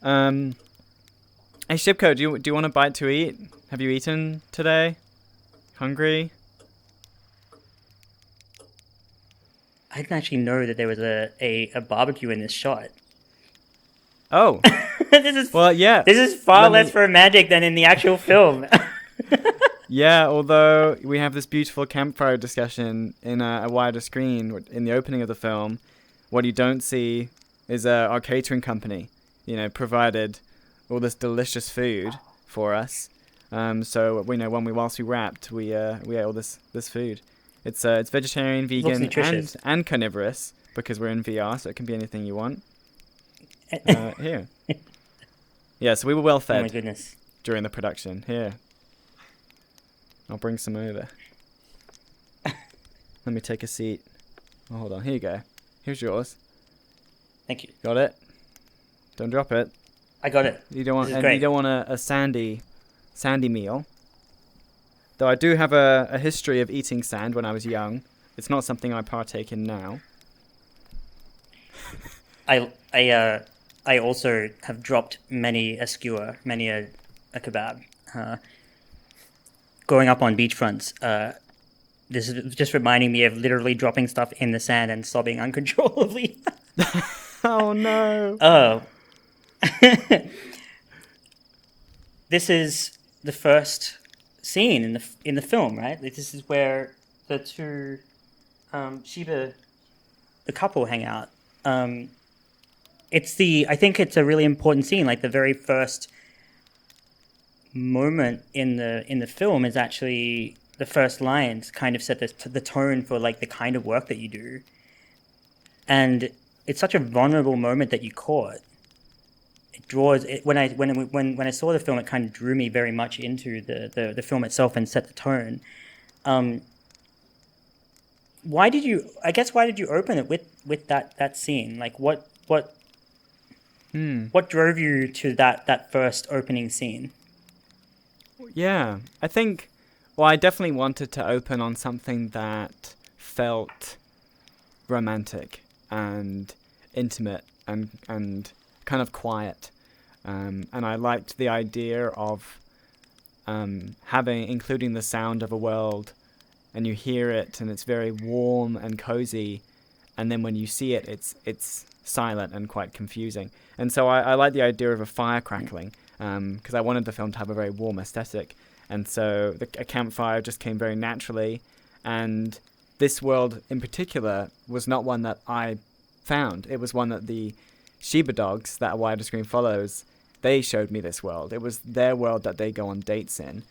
Hey Shipko, do you want a bite to eat? Have you eaten today? Hungry? I didn't actually know that there was a barbecue in this shot. Oh, this is well, yeah. this is far Let less me. romantic than in the actual film. Yeah, although we have this beautiful campfire discussion in a wider screen in the opening of the film, what you don't see is our catering company, provided all this delicious food for us. So whilst we wrapped, we ate all this food. It's vegetarian, Looks vegan, and nutritious. and carnivorous because we're in VR, so it can be anything you want. Here, yeah. So we were well Oh my fed goodness. during the production. Here, I'll bring some over. Let me take a seat. Oh, hold on. Here you go. Here's yours. Thank you. Got it. Don't drop it. I got it. You don't This want, is and you great. don't want a sandy meal. Though I do have a history of eating sand when I was young. It's not something I partake in now. I I uh I also have dropped many a skewer, many a kebab. Growing up on beachfronts, this is just reminding me of literally dropping stuff in the sand and sobbing uncontrollably. Oh no. Oh, this is the first scene in the film, right? Like, this is where the two Shiba, the couple, hang out. Um, I think it's a really important scene. Like the very first moment in the film is actually the first lines kind of set the tone for like the kind of work that you do, and it's such a vulnerable moment that you caught. It draws it, when I saw the film, it kind of drew me very much into the film itself and set the tone. Um, why did you? I guess why did you open it with that scene? Like Hmm. what drove you to that first opening scene? Yeah. I think. Well, I definitely wanted to open on something that felt romantic and intimate and kind of quiet. And I liked the idea of including the sound of a world, and you hear it, and it's very warm and cozy, and then when you see it, it's silent and quite confusing. And so I like the idea of a fire crackling, because I wanted the film to have a very warm aesthetic, and so a campfire just came very naturally, and this world in particular was not one that I found. It was one that the Shiba dogs that a wider screen follows, they showed me this world. It was their world that they go on dates in.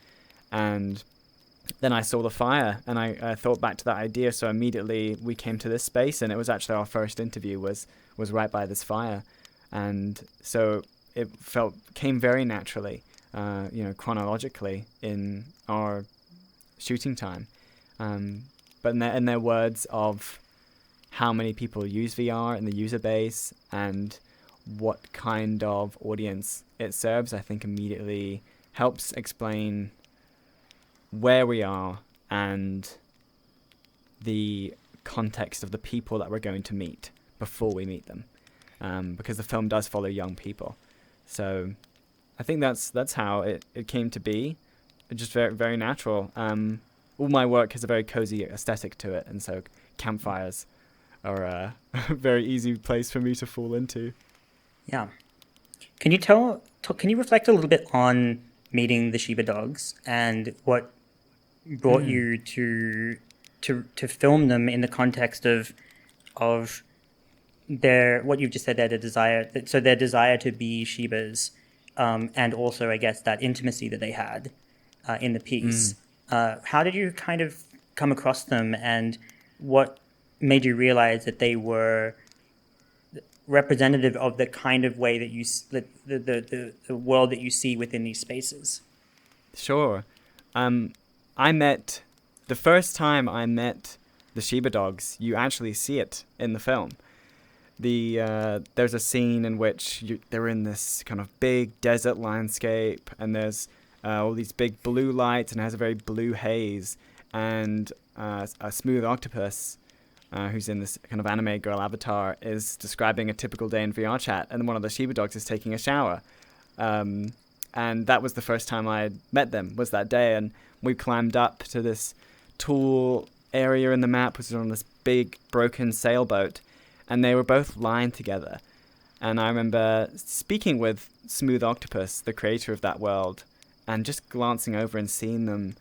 And then I saw the fire and I thought back to that idea. So immediately we came to this space, and it was actually our first interview was right by this fire. And so it came very naturally, chronologically in our shooting time. But in their words of how many people use VR and the user base and what kind of audience it serves, I think immediately helps explain where we are and the context of the people that we're going to meet before we meet them, because the film does follow young people. So I think that's how it came to be. It's just very, very natural. All my work has a very cozy aesthetic to it, and so campfires are a very easy place for me to fall into. Yeah. Can you can you reflect a little bit on meeting the Shiba dogs and what brought Mm. you to film them in the context of their what you've just said, their desire, so their desire to be Shibas, and also I guess that intimacy that they had in the Mm. piece. How did you kind of come across them, and what made you realize that they were representative of the kind of way that the world that you see within these spaces? Sure. Um, I met the first time I met the Shiba dogs. You actually see it in the film. There's a scene in which they're in this kind of big desert landscape, and there's all these big blue lights, and it has a very blue haze, and a smooth octopus who's in this kind of anime girl avatar, is describing a typical day in VRChat, and one of the Shiba dogs is taking a shower. And that was the first time I met them, was that day, and we climbed up to this tall area in the map, which was on this big broken sailboat, and they were both lying together. And I remember speaking with Smooth Octopus, the creator of that world, and just glancing over and seeing them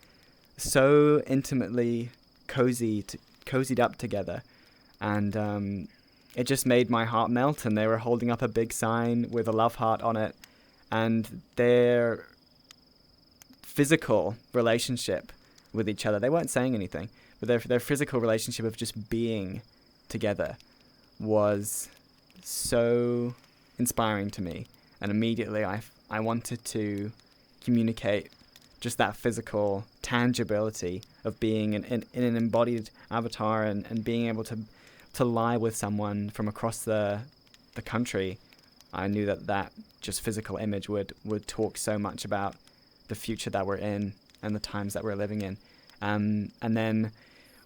so intimately cozied up together. And it just made my heart melt, and they were holding up a big sign with a love heart on it. And their physical relationship with each other, they weren't saying anything, but their physical relationship of just being together was so inspiring to me. And immediately I wanted to communicate just that physical tangibility of being in an embodied avatar, and being able to lie with someone from across the country. I knew that just physical image would talk so much about the future that we're in and the times that we're living in. And then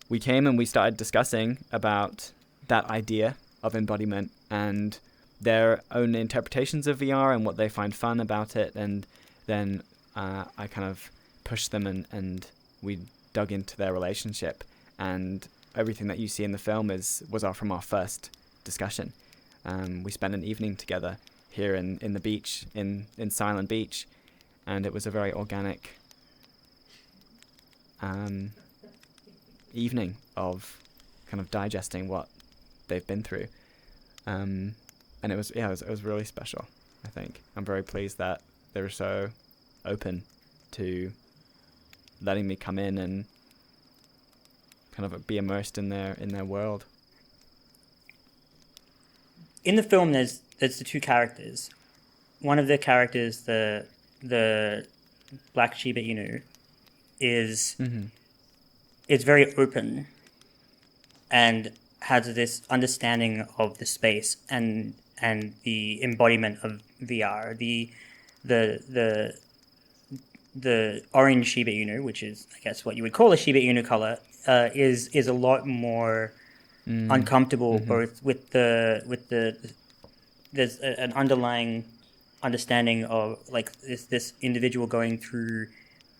we came and we started discussing about that idea of embodiment and their own interpretations of VR and what they find fun about it. And then I kind of pushed them, and we dug into their relationship. And everything that you see in the film was from our first discussion. We spent an evening together here in the beach, in Silent Beach, and it was a very organic evening of kind of digesting what they've been through. And it was really special, I think. I'm very pleased that they were so open to letting me come in and kind of be immersed in their world. In the film, there's the two characters. One of the characters, the Black Shiba Inu, is very open and has this understanding of the space and the embodiment of VR. The orange Shiba Inu, which is, I guess, what you would call a Shiba Inu color, is a lot more uncomfortable, both with the there's an underlying understanding of like this individual going through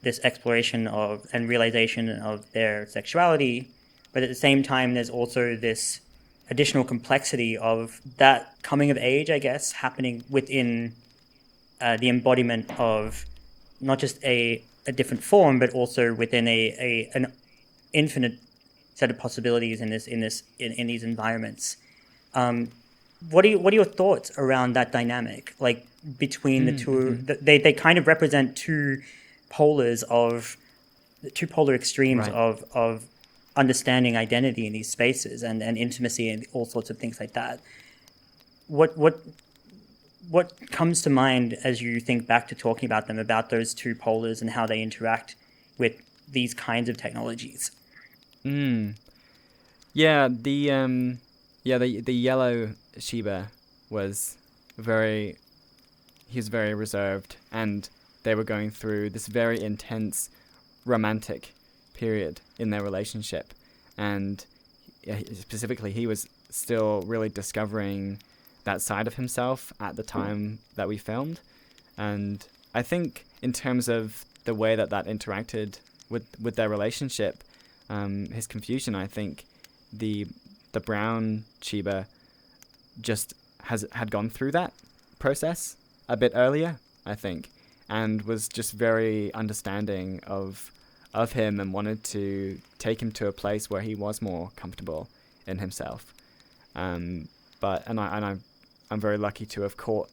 this exploration of and realization of their sexuality, but at the same time there's also this additional complexity of that coming of age, I guess, happening within the embodiment of not just a different form, but also within an infinite set of possibilities in these environments. What are your thoughts around that dynamic, like between the two? They kind of represent two polar extremes Right. of understanding identity in these spaces and intimacy and all sorts of things like that. What comes to mind as you think back to talking about them, about those two polars and how they interact with these kinds of technologies? Yeah, the yellow Shiba was very reserved, and they were going through this very intense romantic period in their relationship, and specifically he was still really discovering that side of himself at the time that we filmed. And I think in terms of the way that interacted with their relationship, his confusion, I think the brown Shiba just had gone through that process a bit earlier, I think, and was just very understanding of him and wanted to take him to a place where he was more comfortable in himself. I'm very lucky to have caught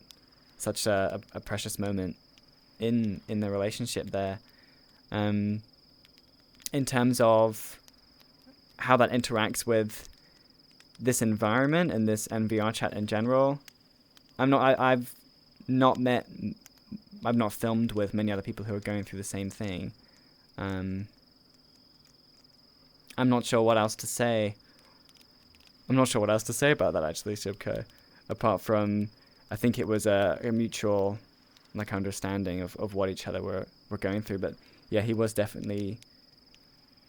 such a precious moment in the relationship there. In terms of how that interacts with this environment and VRChat in general, I've not filmed with many other people who are going through the same thing. I'm not sure what else to say. I'm not sure what else to say about that, actually, Shubko. Apart from, I think it was a mutual like understanding of what each other were going through. But yeah, he was definitely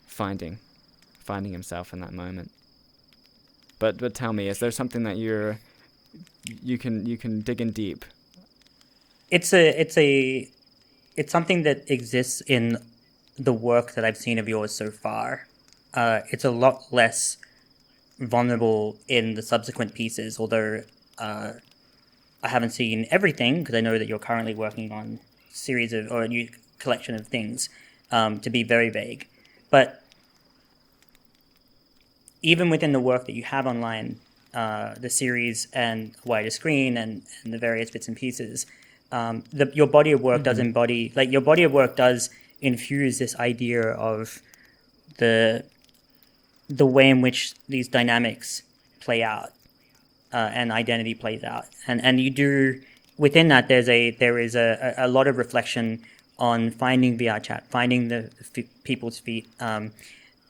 finding himself in that moment. But tell me, is there something that you can dig in deep? It's something that exists in the work that I've seen of yours so far. It's a lot less vulnerable in the subsequent pieces, although I haven't seen everything, because I know that you're currently working on a new collection of things, to be very vague. But even within the work that you have online, the series and wider screen and the various bits and pieces, your body of work does embody, like your body of work does infuse this idea of the way in which these dynamics play out, and identity plays out, and you do within that. There is a lot of reflection on finding VRChat, finding the people's feet.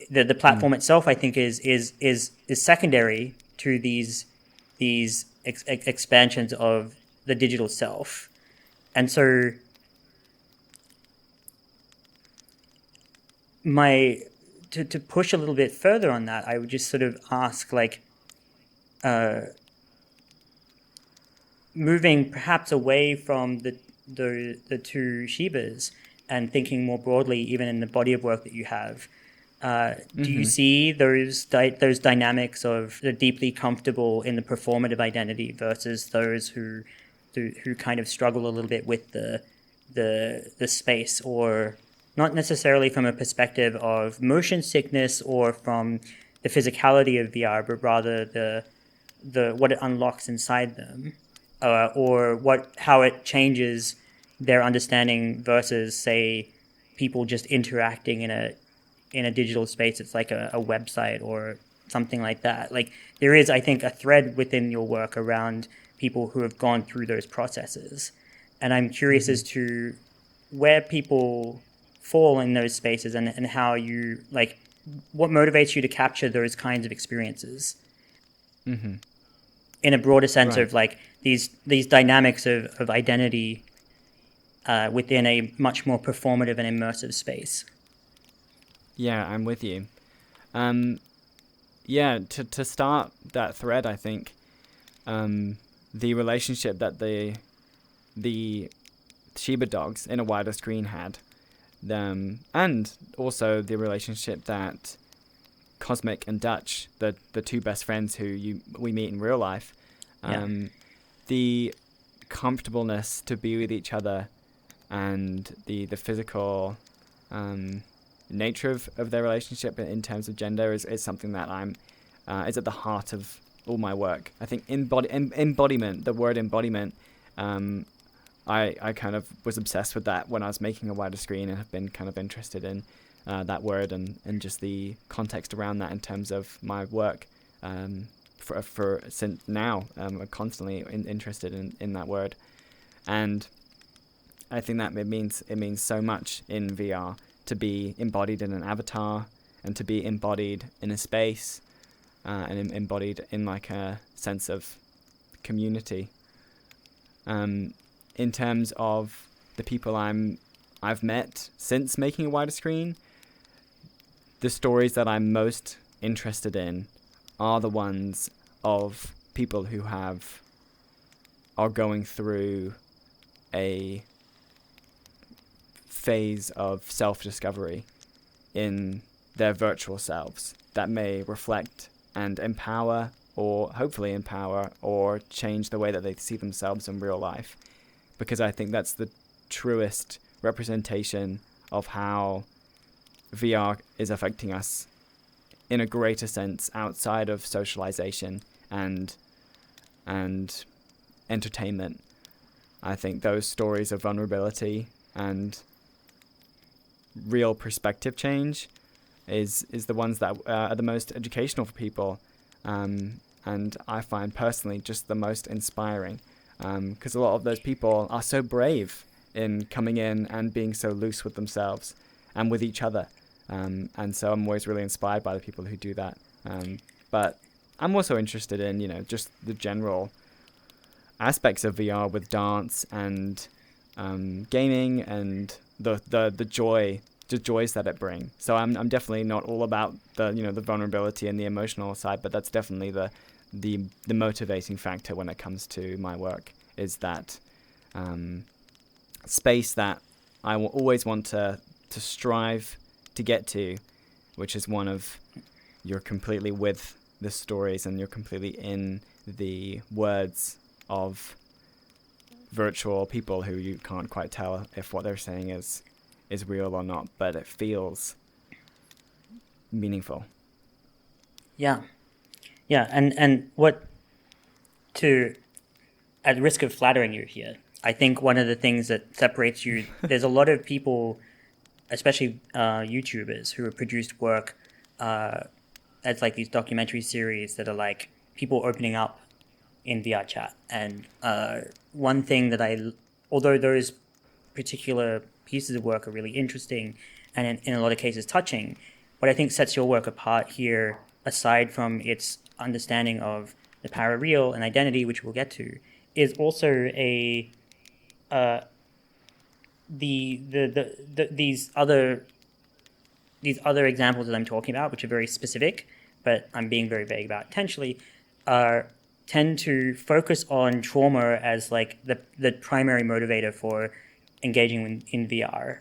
The platform itself, I think, is secondary to these expansions of the digital self, and so to push a little bit further on that, I would just sort of ask, like, moving perhaps away from the two Shibas and thinking more broadly, even in the body of work that you have. Do you see those dynamics of the deeply comfortable in the performative identity versus those who kind of struggle a little bit with the space, or not necessarily from a perspective of motion sickness or from the physicality of VR, but rather the what it unlocks inside them, or how it changes their understanding versus, say, people just interacting in a digital space. It's like a website or something like that. Like, there is, I think, a thread within your work around people who have gone through those processes, and I'm curious as to where people fall in those spaces, and how you, like, what motivates you to capture those kinds of experiences in a broader sense, Right. of like these dynamics of identity within a much more performative and immersive space. Yeah, I'm with you. Yeah, to start that thread, I think the relationship that the Shiba dogs in a wider screen had, and also the relationship that Cosmic and Dutch, the two best friends who we meet in real life, the comfortableness to be with each other, and the physical nature of their relationship in terms of gender is something that is at the heart of all my work. I think embodiment, the word embodiment, I kind of was obsessed with that when I was making a wider screen, and have been kind of interested in that word and just the context around that in terms of my work for since now. I'm constantly interested in that word, and I think that it means so much in VR to be embodied in an avatar, and to be embodied in a space, and embodied in like a sense of community. In terms of the people I've met since making a wider screen, the stories that I'm most interested in are the ones of people who are going through a phase of self-discovery in their virtual selves that may reflect and empower, or hopefully empower, or change the way that they see themselves in real life. Because I think that's the truest representation of how VR is affecting us in a greater sense outside of socialization and entertainment. I think those stories of vulnerability and real perspective change is the ones that are the most educational for people, and I find personally just the most inspiring, because a lot of those people are so brave in coming in and being so loose with themselves and with each other, and so I'm always really inspired by the people who do that, but I'm also interested in just the general aspects of VR with dance and gaming, and the joy the joys that it brings. So I'm definitely not all about the the vulnerability and the emotional side, but that's definitely the motivating factor when it comes to my work, is that space that I will always want to strive to get to, which is one of you're completely with the stories and you're completely in the words of virtual people who you can't quite tell if what they're saying is real or not, but it feels meaningful. Yeah. Yeah, and what to at risk of flattering you here, I think one of the things that separates you, there's a lot of people, especially YouTubers, who have produced work as like these documentary series that are like people opening up in VRChat. And one thing that although those particular pieces of work are really interesting and in a lot of cases touching, what I think sets your work apart here, aside from its understanding of the parareal and identity, which we'll get to, is also these other examples that I'm talking about, which are very specific, but I'm being very vague about intentionally, tend to focus on trauma as like the primary motivator for engaging in VR,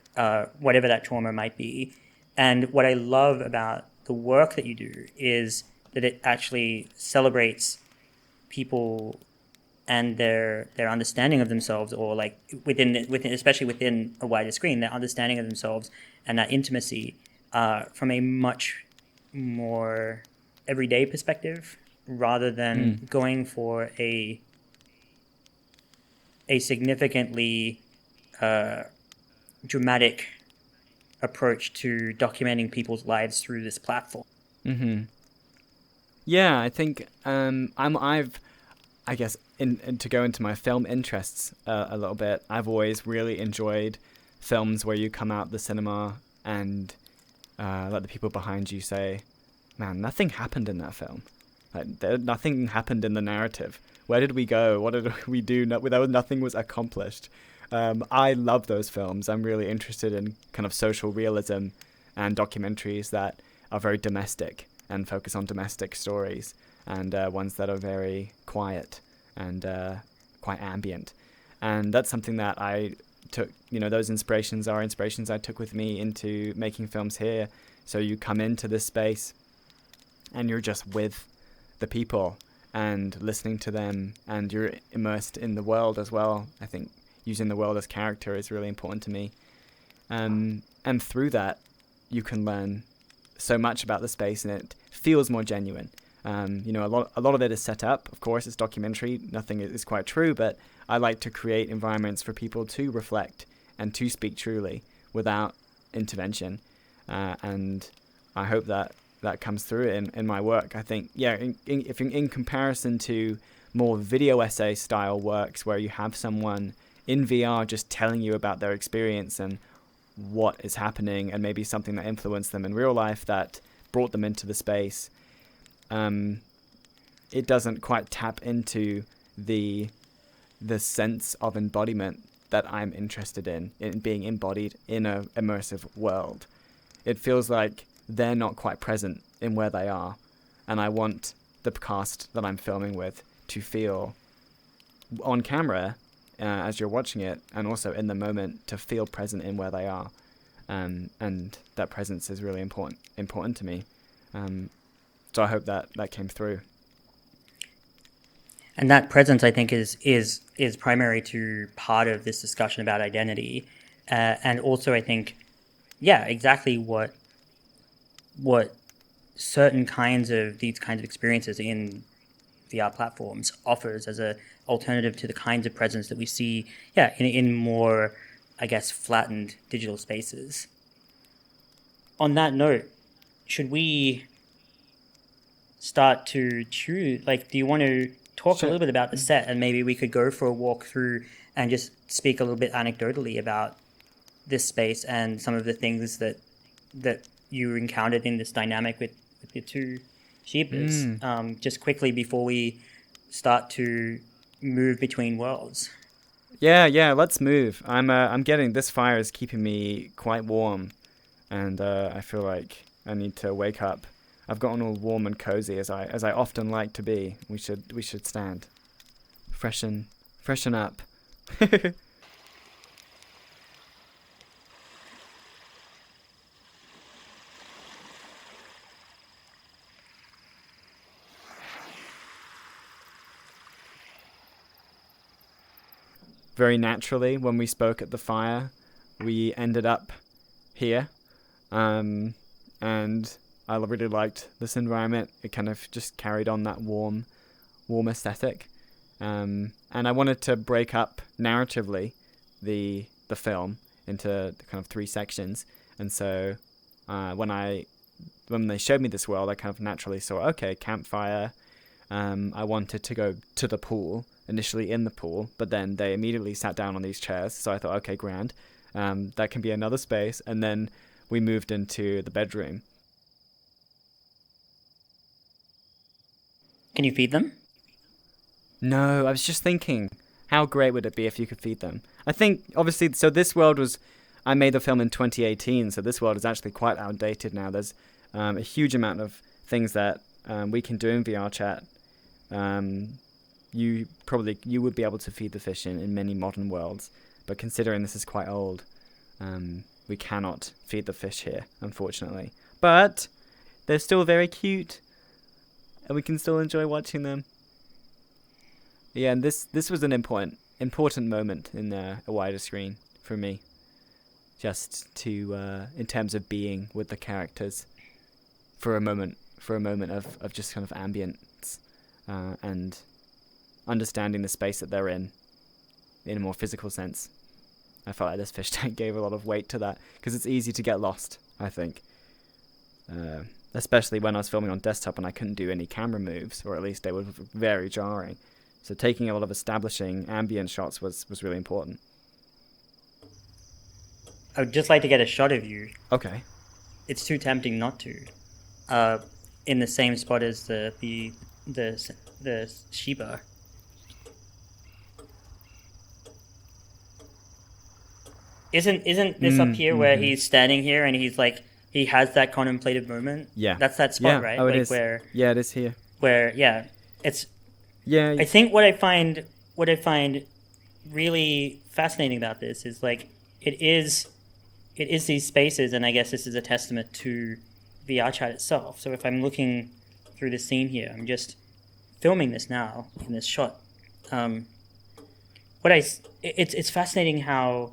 whatever that trauma might be. And what I love about the work that you do is that it actually celebrates people and their understanding of themselves, or like within especially within a wider screen, their understanding of themselves and that intimacy from a much more everyday perspective, rather than going for a significantly dramatic approach to documenting people's lives through this platform. Yeah, I think I guess in to go into my film interests a little bit, I've always really enjoyed films where you come out the cinema and let the people behind you say, "Man, nothing happened in that film. Like, nothing happened in the narrative. Where did we go? What did we do? Nothing was accomplished." I love those films. I'm really interested in kind of social realism and documentaries that are very domestic and focus on domestic stories, and ones that are very quiet and quite ambient. And that's something that I took, those inspirations are inspirations I took with me into making films here. So you come into this space and you're just with the people and listening to them, and you're immersed in the world as well. I think using the world as character is really important to me. And through that, you can learn so much about the space, and it feels more genuine. A lot of it is set up. Of course, it's documentary. Nothing is quite true, but I like to create environments for people to reflect and to speak truly without intervention. And I hope that comes through in my work. I think, if in comparison to more video essay style works where you have someone in VR just telling you about their experience and what is happening, and maybe something that influenced them in real life that brought them into the space, it doesn't quite tap into the sense of embodiment that I'm interested in being embodied in a immersive world. It feels like they're not quite present in where they are, and I want the cast that I'm filming with to feel on camera as you're watching it, and also in the moment to feel present in where they are, and that presence is really important to me. So I hope that came through. And that presence, I think, is primary to part of this discussion about identity, and also I think, exactly what certain these kinds of experiences in VR platforms offers as a alternative to the kinds of presence that we see, in more, I guess, flattened digital spaces. On that note, should we start to choose? Like, do you want to talk a little bit about the set, and maybe we could go for a walk through and just speak a little bit anecdotally about this space and some of the things that you encountered in this dynamic with the two sheepers, just quickly before we start to move between worlds. Yeah, let's move. I'm getting, this fire is keeping me quite warm. and I feel like I need to wake up. I've gotten all warm and cozy as I often like to be. We should stand, freshen up. Very naturally, when we spoke at the fire, we ended up here, and I really liked this environment. It kind of just carried on that warm aesthetic, and I wanted to break up narratively the film into kind of 3 sections. And so when they showed me this world, I kind of naturally saw, okay, campfire. I wanted to go to the pool, initially in the pool, but then they immediately sat down on these chairs. So I thought, okay, grand. That can be another space. And then we moved into the bedroom. Can you feed them? No, I was just thinking, how great would it be if you could feed them? I think, obviously, so this world I made the film in 2018, so this world is actually quite outdated now. There's a huge amount of things that we can do in VRChat. You would be able to feed the fish in many modern worlds, but considering this is quite old, we cannot feed the fish here, unfortunately. But they're still very cute, and we can still enjoy watching them. Yeah, and this was an important moment in a wider screen for me, just to in terms of being with the characters for a moment of just kind of ambience and understanding the space that they're in a more physical sense. I felt like this fish tank gave a lot of weight to that, because it's easy to get lost, I think. Especially when I was filming on desktop and I couldn't do any camera moves, or at least they were very jarring. So taking a lot of establishing ambient shots was really important. I would just like to get a shot of you. Okay. It's too tempting not to. In the same spot as the Shiba. Isn't this up here where he's standing here and he's like, he has that contemplative moment? Yeah. That's that spot, right? Oh, it like is. Where, yeah, it is here. Where, yeah, it's. Yeah. I think what I find really fascinating about this is like it is these spaces, and I guess this is a testament to VRChat itself. So if I'm looking through the scene here, I'm just filming this now in this shot. It's fascinating how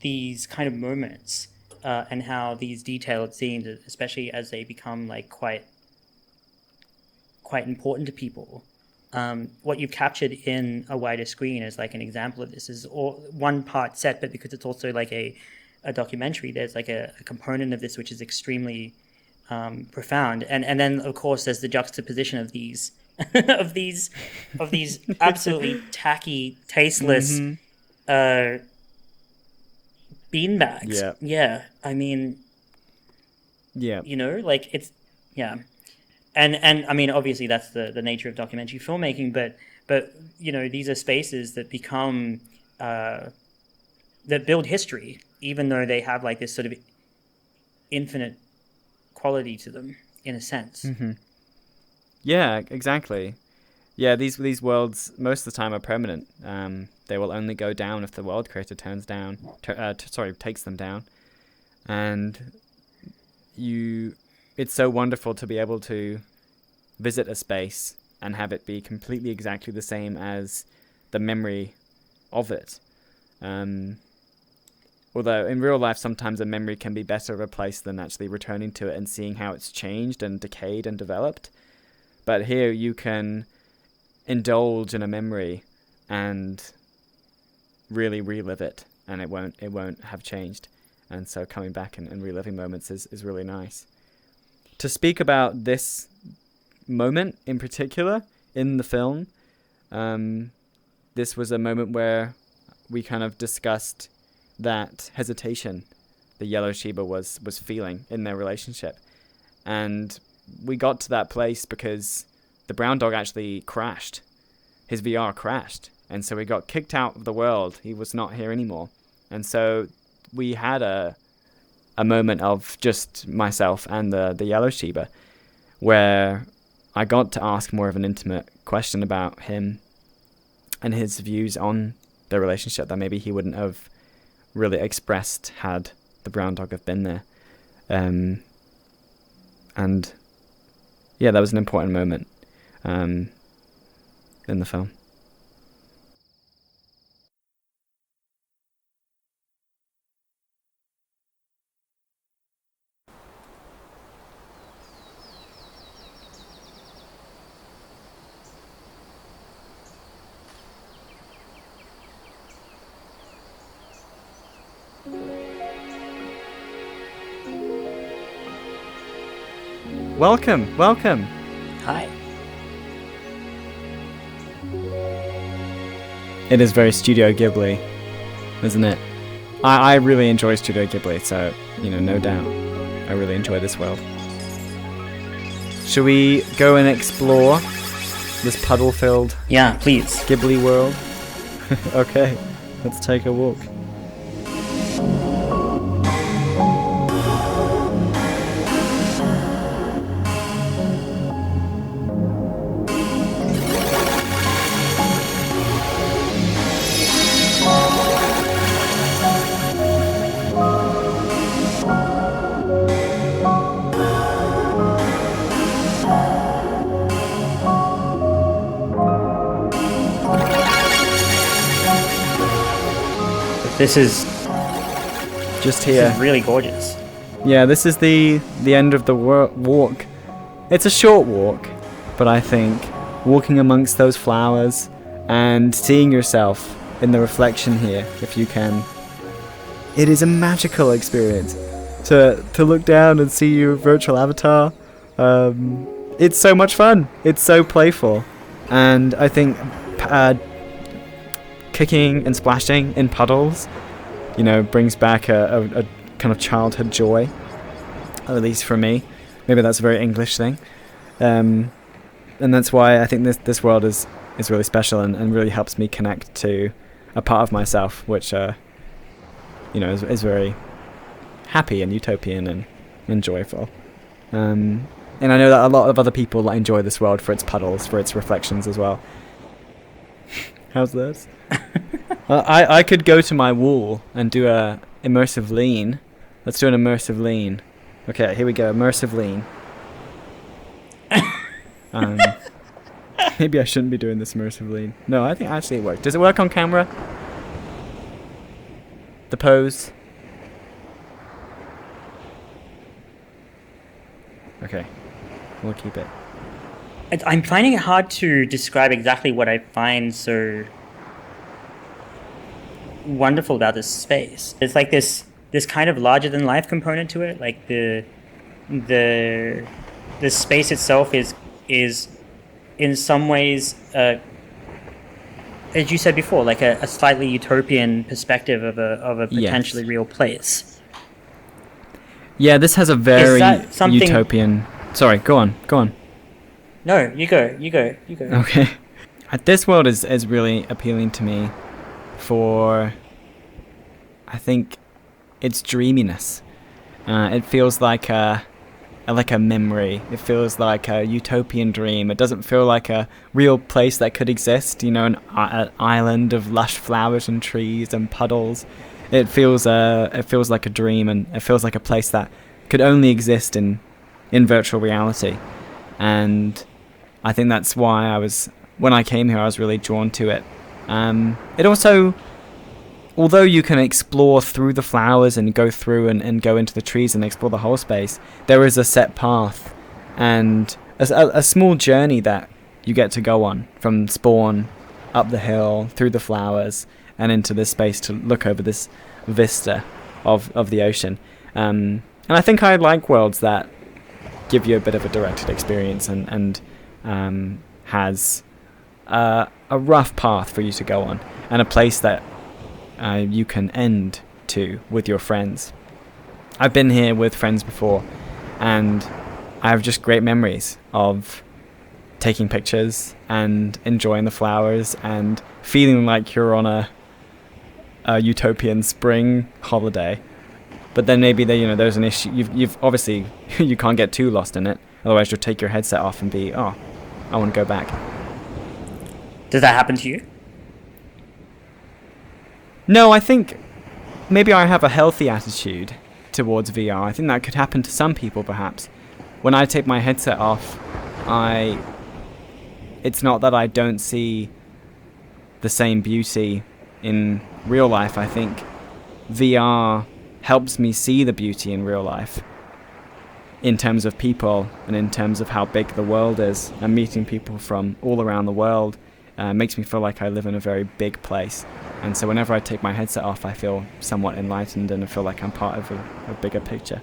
these kind of moments and how these detailed scenes, especially as they become like quite important to people. What you've captured in a wider screen is like an example of this. Is all one part set, but because it's also like a documentary, there's like a component of this which is extremely profound. And then of course there's the juxtaposition of these of these absolutely tacky, tasteless beanbags. Yeah. Yeah. I mean, yeah. You know, like it's And I mean, obviously that's the nature of documentary filmmaking, but you know, these are spaces that become that build history, even though they have like this sort of infinite quality to them, in a sense. Mm-hmm. Yeah, exactly. Yeah, these worlds most of the time are permanent. They will only go down if the world creator takes them down, and it's so wonderful to be able to visit a space and have it be completely exactly the same as the memory of it. Although in real life, sometimes a memory can be better replaced than actually returning to it and seeing how it's changed and decayed and developed. But here you can indulge in a memory and really relive it, and it won't have changed. And so coming back and reliving moments is really nice. To speak about this moment in particular in the film, this was a moment where we kind of discussed that hesitation the yellow Shiba was feeling in their relationship. And we got to that place because the brown dog actually crashed. His VR crashed. And so he got kicked out of the world. He was not here anymore. And so we had a a moment of just myself and the yellow Shiba, where I got to ask more of an intimate question about him and his views on the relationship that maybe he wouldn't have really expressed had the brown dog have been there. And yeah, that was an important moment in the film. Welcome. Hi. It is very Studio Ghibli, isn't it? I really enjoy Studio Ghibli, so, no doubt. I really enjoy this world. Should we go and explore this puddle-filled Yeah, please. Ghibli world? Okay, let's take a walk. This is Just here. This is really gorgeous. Yeah, this is the end of the walk. It's a short walk, but I think walking amongst those flowers and seeing yourself in the reflection here, if you can, it is a magical experience. To look down and see your virtual avatar, it's so much fun. It's so playful, and I think kicking and splashing in puddles, brings back a kind of childhood joy, at least for me. Maybe that's a very English thing, and that's why I think this world is really special and really helps me connect to a part of myself which is very happy and utopian and joyful. And I know that a lot of other people enjoy this world for its puddles, for its reflections as well. How's this? I could go to my wall and do a immersive lean. Let's do an immersive lean. Okay, here we go. Immersive lean. Maybe I shouldn't be doing this immersive lean. No, I think actually it worked. Does it work on camera? The pose? Okay, we'll keep it. I'm finding it hard to describe exactly what I find so wonderful about this space. It's like this kind of larger than life component to it. Like the space itself is in some ways, as you said before, like a slightly utopian perspective of a potentially real place. Yeah, this has a very utopian. Sorry, go on. No, you go. Okay. This world is really appealing to me for, I think, its dreaminess. It feels like a memory. It feels like a utopian dream. It doesn't feel like a real place that could exist, an island of lush flowers and trees and puddles. It feels like a dream, and it feels like a place that could only exist in virtual reality. And I think that's why when I came here, I was really drawn to it. It also, although you can explore through the flowers and go through and go into the trees and explore the whole space, there is a set path and a small journey that you get to go on from spawn up the hill, through the flowers, and into this space to look over this vista of the ocean. And I think I like worlds that give you a bit of a directed experience and has a rough path for you to go on, and a place that you can end to with your friends. I've been here with friends before, and I have just great memories of taking pictures and enjoying the flowers and feeling like you're on a utopian spring holiday. But then maybe there's an issue. You've obviously you can't get too lost in it. Otherwise, you'll take your headset off and be, I want to go back. Does that happen to you? No, I think maybe I have a healthy attitude towards VR. I think that could happen to some people, perhaps. When I take my headset off, it's not that I don't see the same beauty in real life. I think VR helps me see the beauty in real life in terms of people and in terms of how big the world is, and meeting people from all around the world makes me feel like I live in a very big place. And so whenever I take my headset off, I feel somewhat enlightened and I feel like I'm part of a bigger picture.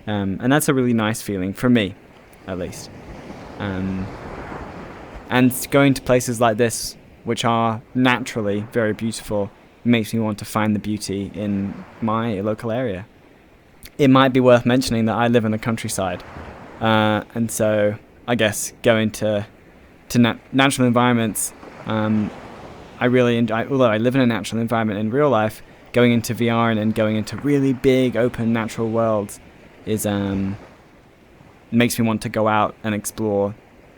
And that's a really nice feeling, for me, at least. And going to places like this, which are naturally very beautiful, makes me want to find the beauty in my local area. It might be worth mentioning that I live in the countryside. And so I guess going to natural environments, I really enjoy, although I live in a natural environment in real life, going into VR and going into really big open natural worlds is makes me want to go out and explore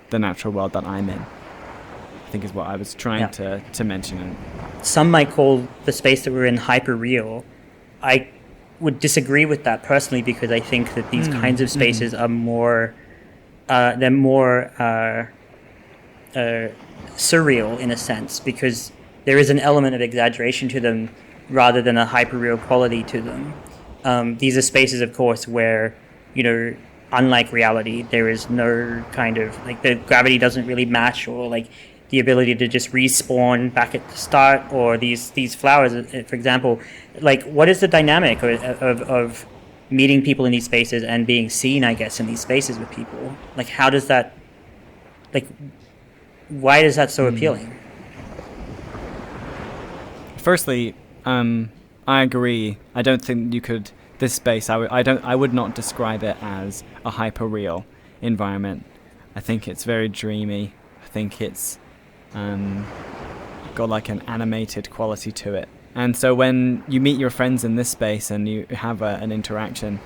the natural world that I'm in, I think is what I was trying to mention. Some might call the space that we're in hyper-real. I would disagree with that personally, because I think that these kinds of spaces are more, they're more surreal in a sense, because there is an element of exaggeration to them rather than a hyper-real quality to them. These are spaces, of course, where, unlike reality, there is no kind of, like, the gravity doesn't really match, or like the ability to just respawn back at the start, or these flowers, for example. Like, what is the dynamic of meeting people in these spaces and being seen, I guess, in these spaces with people? Like, how does that, like, why is that so appealing? Firstly, I agree. I don't think you could, this space, I would not describe it as a hyper-real environment. I think it's very dreamy. I think it's got like an animated quality to it. And so when you meet your friends in this space and you have an interaction,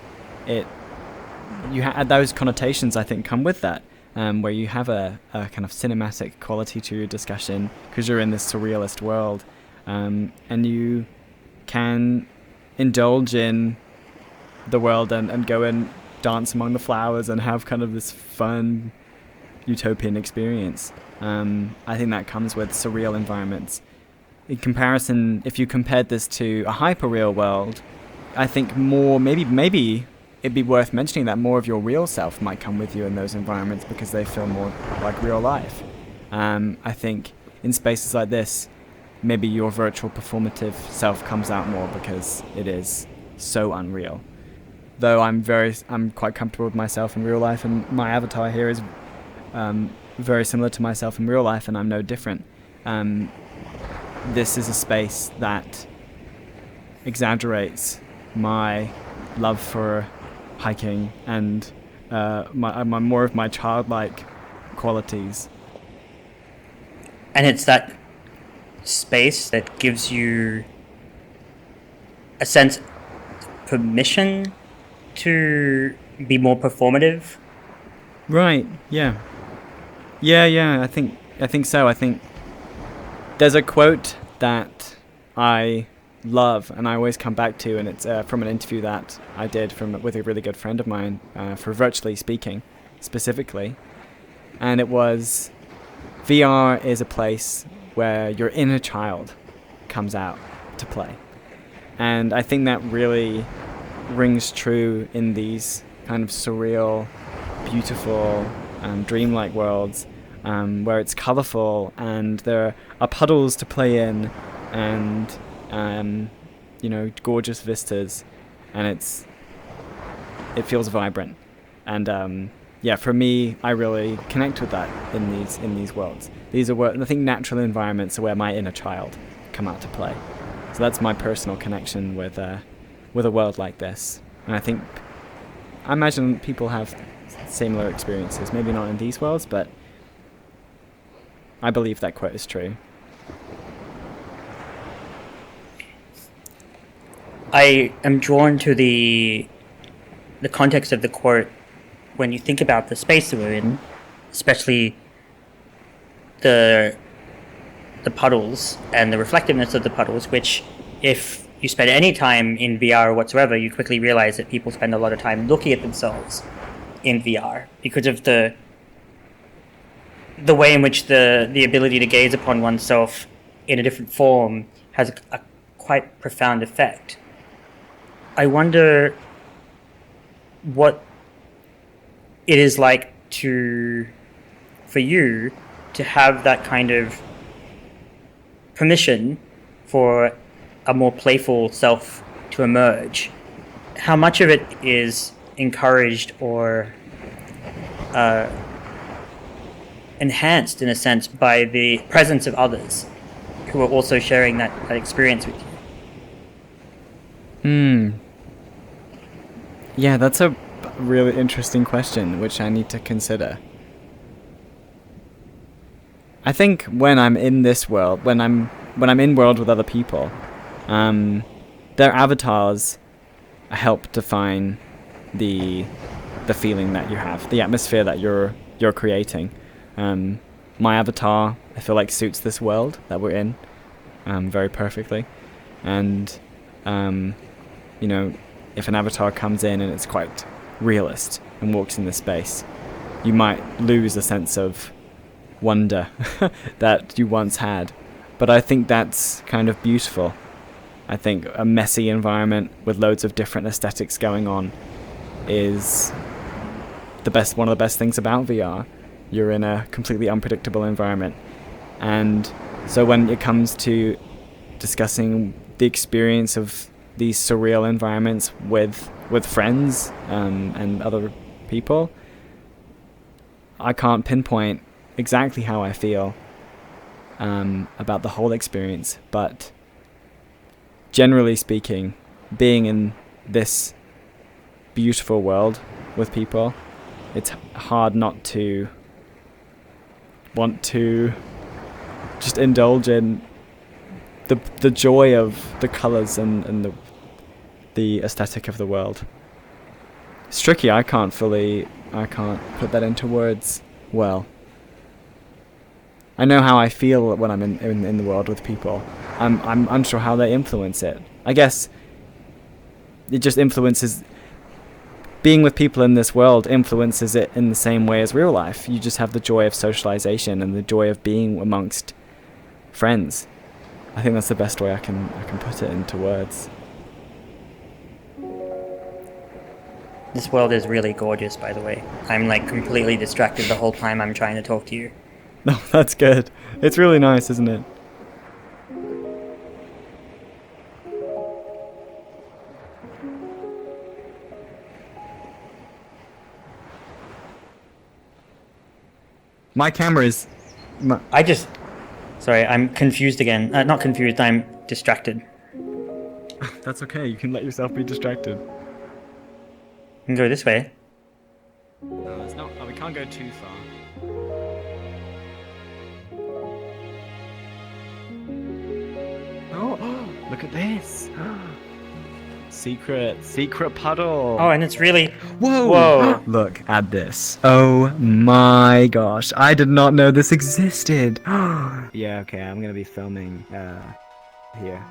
those connotations, I think, come with that, where you have a kind of cinematic quality to your discussion because you're in this surrealist world, and you can indulge in the world and go and dance among the flowers and have kind of this fun utopian experience. I think that comes with surreal environments. In comparison, if you compared this to a hyper-real world, I think maybe it'd be worth mentioning that more of your real self might come with you in those environments because they feel more like real life. I think in spaces like this, maybe your virtual performative self comes out more because it is so unreal. Though I'm quite comfortable with myself in real life, and my avatar here is very similar to myself in real life, and I'm no different. This is a space that exaggerates my love for hiking and more of my childlike qualities. And it's that space that gives you a sense of permission to be more performative. Right. Yeah. I think so. I think there's a quote that I love and I always come back to, and it's from an interview that I did with a really good friend of mine for Virtually Speaking specifically, and it was, VR is a place where your inner child comes out to play. And I think that really rings true in these kind of surreal, beautiful, dreamlike worlds, where it's colourful and there are puddles to play in and gorgeous vistas, and it feels vibrant. And for me, I really connect with that in these worlds. These are I think natural environments are where my inner child come out to play. So that's my personal connection with a world like this. And I imagine people have similar experiences. Maybe not in these worlds, but I believe that quote is true. I am drawn to the context of the quote when you think about the space that we're in, especially the puddles and the reflectiveness of the puddles, which if you spend any time in VR whatsoever, you quickly realize that people spend a lot of time looking at themselves in VR because of the way in which the ability to gaze upon oneself in a different form has a quite profound effect. I wonder what it is like for you to have that kind of permission for a more playful self to emerge. How much of it is encouraged or enhanced, in a sense, by the presence of others who are also sharing that experience with you? Yeah, that's a really interesting question, which I need to consider. I think when I'm in this world, when I'm in world with other people, their avatars help define the feeling that you have, the atmosphere that you're creating. My avatar, I feel like, suits this world that we're in very perfectly, and you know, if an avatar comes in and it's quite realist and walks in this space, you might lose a sense of wonder that you once had. But I think that's kind of beautiful. I think a messy environment with loads of different aesthetics going on is one of the best things about VR. You're in a completely unpredictable environment. And so when it comes to discussing the experience of these surreal environments with friends and other people, I can't pinpoint exactly how I feel about the whole experience, but generally speaking, being in this beautiful world with people, it's hard not to want to just indulge in the joy of the colours and the aesthetic of the world. It's tricky. I can't put that into words well. I know how I feel when I'm in the world with people. I'm unsure how they influence it. I guess it just influences. Being with people in this world influences it in the same way as real life. You just have the joy of socialization and the joy of being amongst friends. I think that's the best way I can put it into words. This world is really gorgeous, by the way. I'm like completely distracted the whole time I'm trying to talk to you. No, that's good. It's really nice, isn't it? My camera is... Sorry, I'm confused again. Not confused, I'm distracted. That's okay, you can let yourself be distracted. You can go this way. No, it's not. Oh, we can't go too far. Oh, look at this. Secret puddle. Oh, and it's really... Whoa. Look at this. Oh my gosh. I did not know this existed. Yeah, okay, I'm gonna be filming here.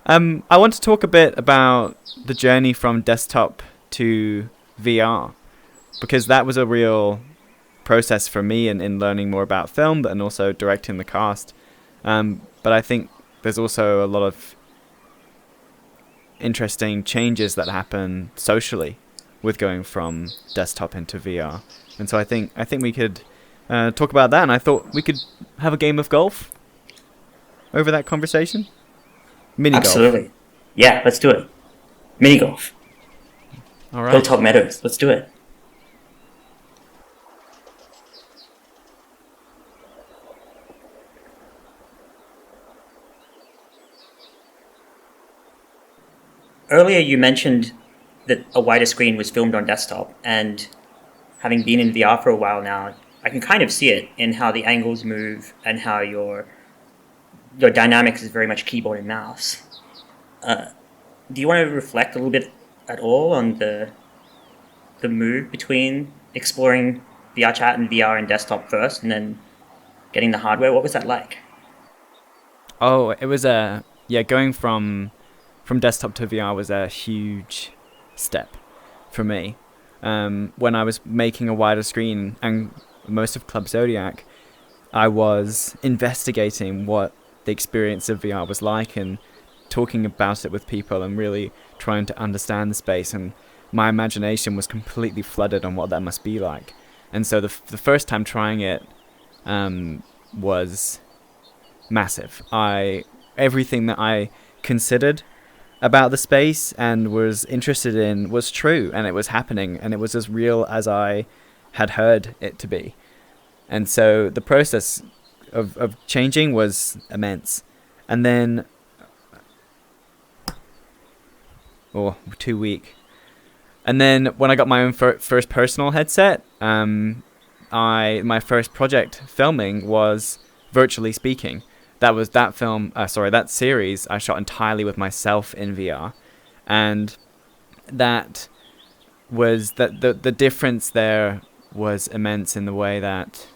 I want to talk a bit about the journey from desktop to VR, because that was a real process for me in learning more about film, and also directing the cast. But I think there's also a lot of interesting changes that happen socially with going from desktop into VR. And so I think we could talk about that, and I thought we could have a game of golf over that conversation. Mini golf. Absolutely. Yeah, let's do it. Mini golf. All right. Hilltop Meadows. Let's do it. Earlier you mentioned that a wider screen was filmed on desktop, and having been in VR for a while now, I can kind of see it in how the angles move and how your dynamics is very much keyboard and mouse. Do you want to reflect a little bit at all on the move between exploring VRChat and VR and desktop first, and then getting the hardware? What was that like? Oh, it was going from desktop to VR was a huge step for me. When I was making a wider screen and most of Club Zodiac, I was investigating what the experience of VR was like and talking about it with people and really trying to understand the space, and my imagination was completely flooded on what that must be like. And so the first time trying it was massive. Everything that I considered about the space and was interested in was true, and it was happening, and it was as real as I had heard it to be. And so the process of changing was immense. And then, too weak. And then when I got my own first personal headset, my first project filming was virtually speaking. That series I shot entirely with myself in VR, and that was the difference there was immense in the way that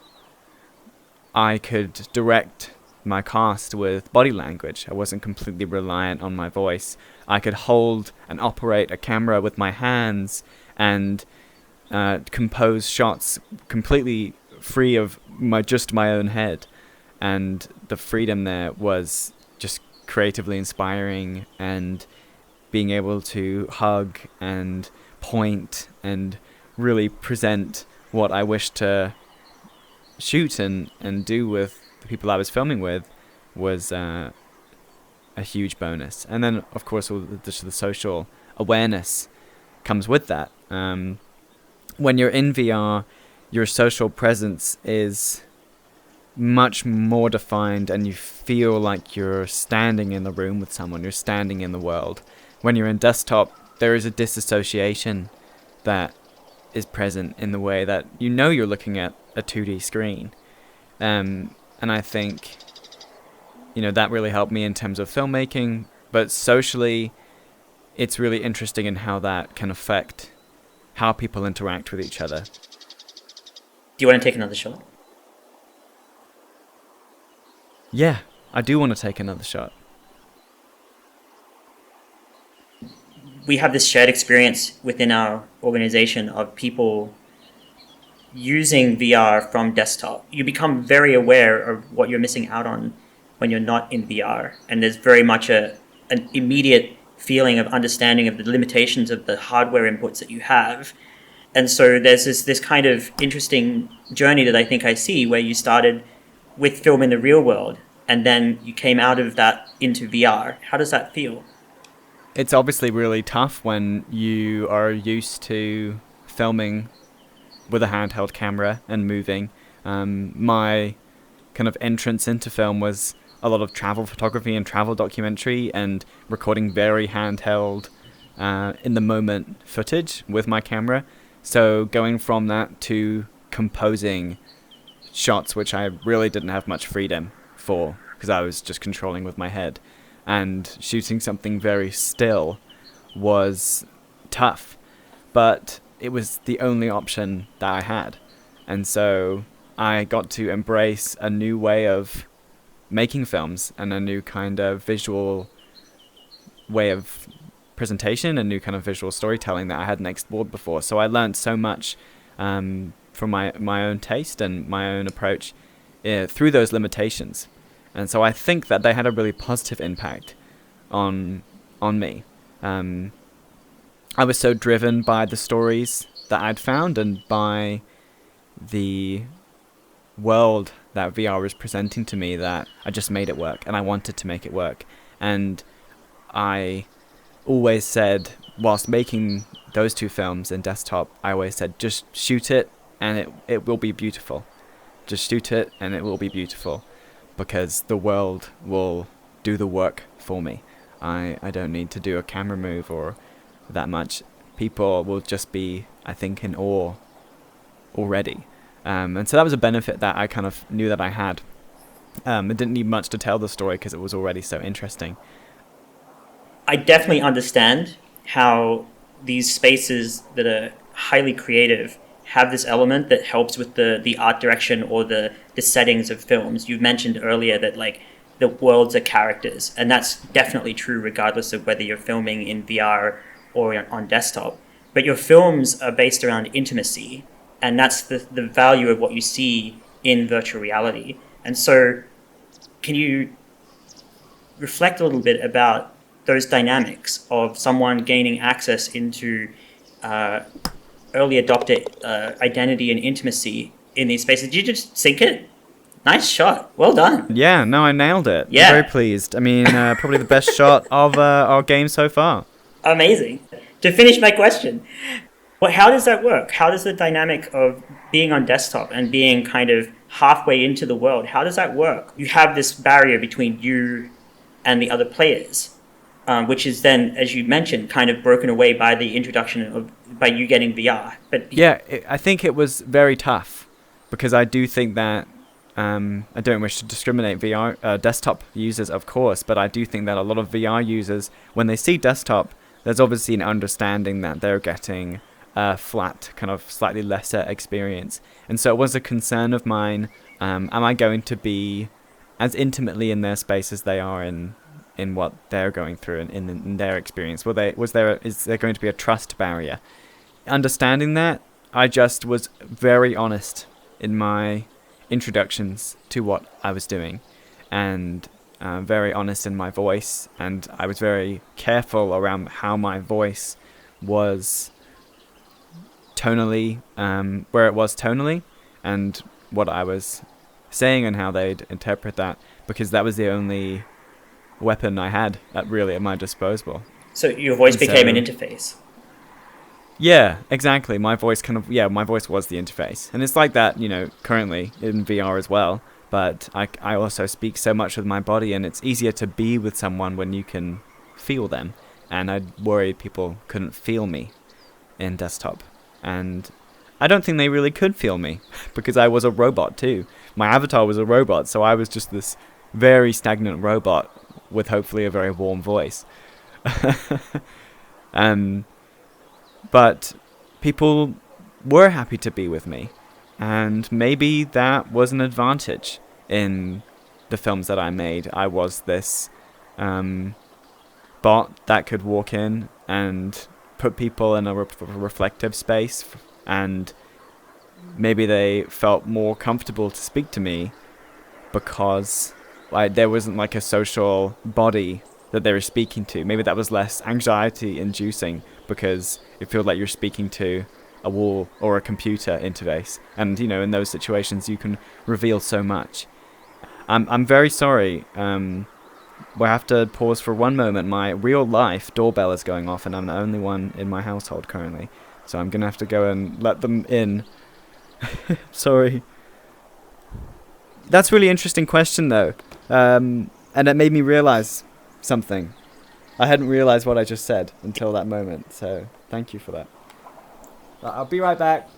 I could direct my cast with body language. I wasn't completely reliant on my voice. I could hold and operate a camera with my hands and compose shots completely free of my own head. And the freedom there was just creatively inspiring, and being able to hug and point and really present what I wished to shoot and do with the people I was filming with was a huge bonus. And then, of course, all the social awareness comes with that. When you're in VR, your social presence is much more defined, and you feel like you're standing in the room with someone, you're standing in the world. When you're in desktop, there is a disassociation that is present in the way that you're looking at a 2D screen. And I think that really helped me in terms of filmmaking, but socially it's really interesting in how that can affect how people interact with each other. Do you want to take another shot? Yeah, I do want to take another shot. We have this shared experience within our organization of people using VR from desktop. You become very aware of what you're missing out on when you're not in VR. And there's very much an immediate feeling of understanding of the limitations of the hardware inputs that you have. And so there's this kind of interesting journey that I think I see, where you started with film in the real world, and then you came out of that into VR. How does that feel? It's obviously really tough when you are used to filming with a handheld camera and moving. My kind of entrance into film was a lot of travel photography and travel documentary, and recording very handheld, in the moment footage with my camera. So going from that to composing shots which I really didn't have much freedom for, because I was just controlling with my head, and shooting something very still was tough, but it was the only option that I had. And so I got to embrace a new way of making films and a new kind of visual way of presentation, a new kind of visual storytelling that I hadn't explored before. So I learned so much from my own taste and my own approach through those limitations. And so I think that they had a really positive impact on me. I was so driven by the stories that I'd found and by the world that VR was presenting to me that I just made it work, and I wanted to make it work. And I always said, whilst making those two films in desktop, I always said, just shoot it and it will be beautiful. Just shoot it and it will be beautiful, because the world will do the work for me. I don't need to do a camera move or that much. People will just be, I think, in awe already. And so that was a benefit that I kind of knew that I had. It didn't need much to tell the story because it was already so interesting. I definitely understand how these spaces that are highly creative have this element that helps with the art direction or the settings of films. You mentioned earlier that like the worlds are characters, and that's definitely true regardless of whether you're filming in VR or on desktop. But your films are based around intimacy, and that's the value of what you see in virtual reality. And so can you reflect a little bit about those dynamics of someone gaining access into early adopter identity and intimacy in these spaces? Did you just sink it? Nice shot. Well done. Yeah, no, I nailed it. Yeah. I'm very pleased. I mean, probably the best shot of our game so far. Amazing. To finish my question, well, how does that work? How does the dynamic of being on desktop and being kind of halfway into the world, how does that work? You have this barrier between you and the other players, which is then, as you mentioned, kind of broken away by the introduction by you getting VR. But yeah, I think it was very tough, because I do think that I don't wish to discriminate VR desktop users, of course, but I do think that a lot of VR users, when they see desktop, there's obviously an understanding that they're getting a flat, kind of slightly lesser experience. And so it was a concern of mine, am I going to be as intimately in their space as they are in what they're going through and in their experience? Is there going to be a trust barrier? Understanding that, I just was very honest in my introductions to what I was doing, and very honest in my voice, and I was very careful around how my voice was tonally, where it was tonally, and what I was saying and how they'd interpret that, because that was the only weapon I had at my disposal. So your voice became an interface. Yeah, exactly. My voice was the interface. And it's like that, currently in VR as well. But I also speak so much with my body, and it's easier to be with someone when you can feel them. And I worried people couldn't feel me in desktop. And I don't think they really could feel me, because I was a robot too. My avatar was a robot, so I was just this very stagnant robot with hopefully a very warm voice. But people were happy to be with me, and maybe that was an advantage in the films that I made. I was this bot that could walk in and put people in a reflective space, and maybe they felt more comfortable to speak to me because there wasn't like a social body that they were speaking to. Maybe that was less anxiety inducing, because it feels like you're speaking to a wall or a computer interface. And, in those situations, you can reveal so much. I'm very sorry. We'll have to pause for one moment. My real life doorbell is going off, and I'm the only one in my household currently. So I'm going to have to go and let them in. Sorry. That's a really interesting question, though. And it made me realize something. I hadn't realized what I just said until that moment, so thank you for that. I'll be right back.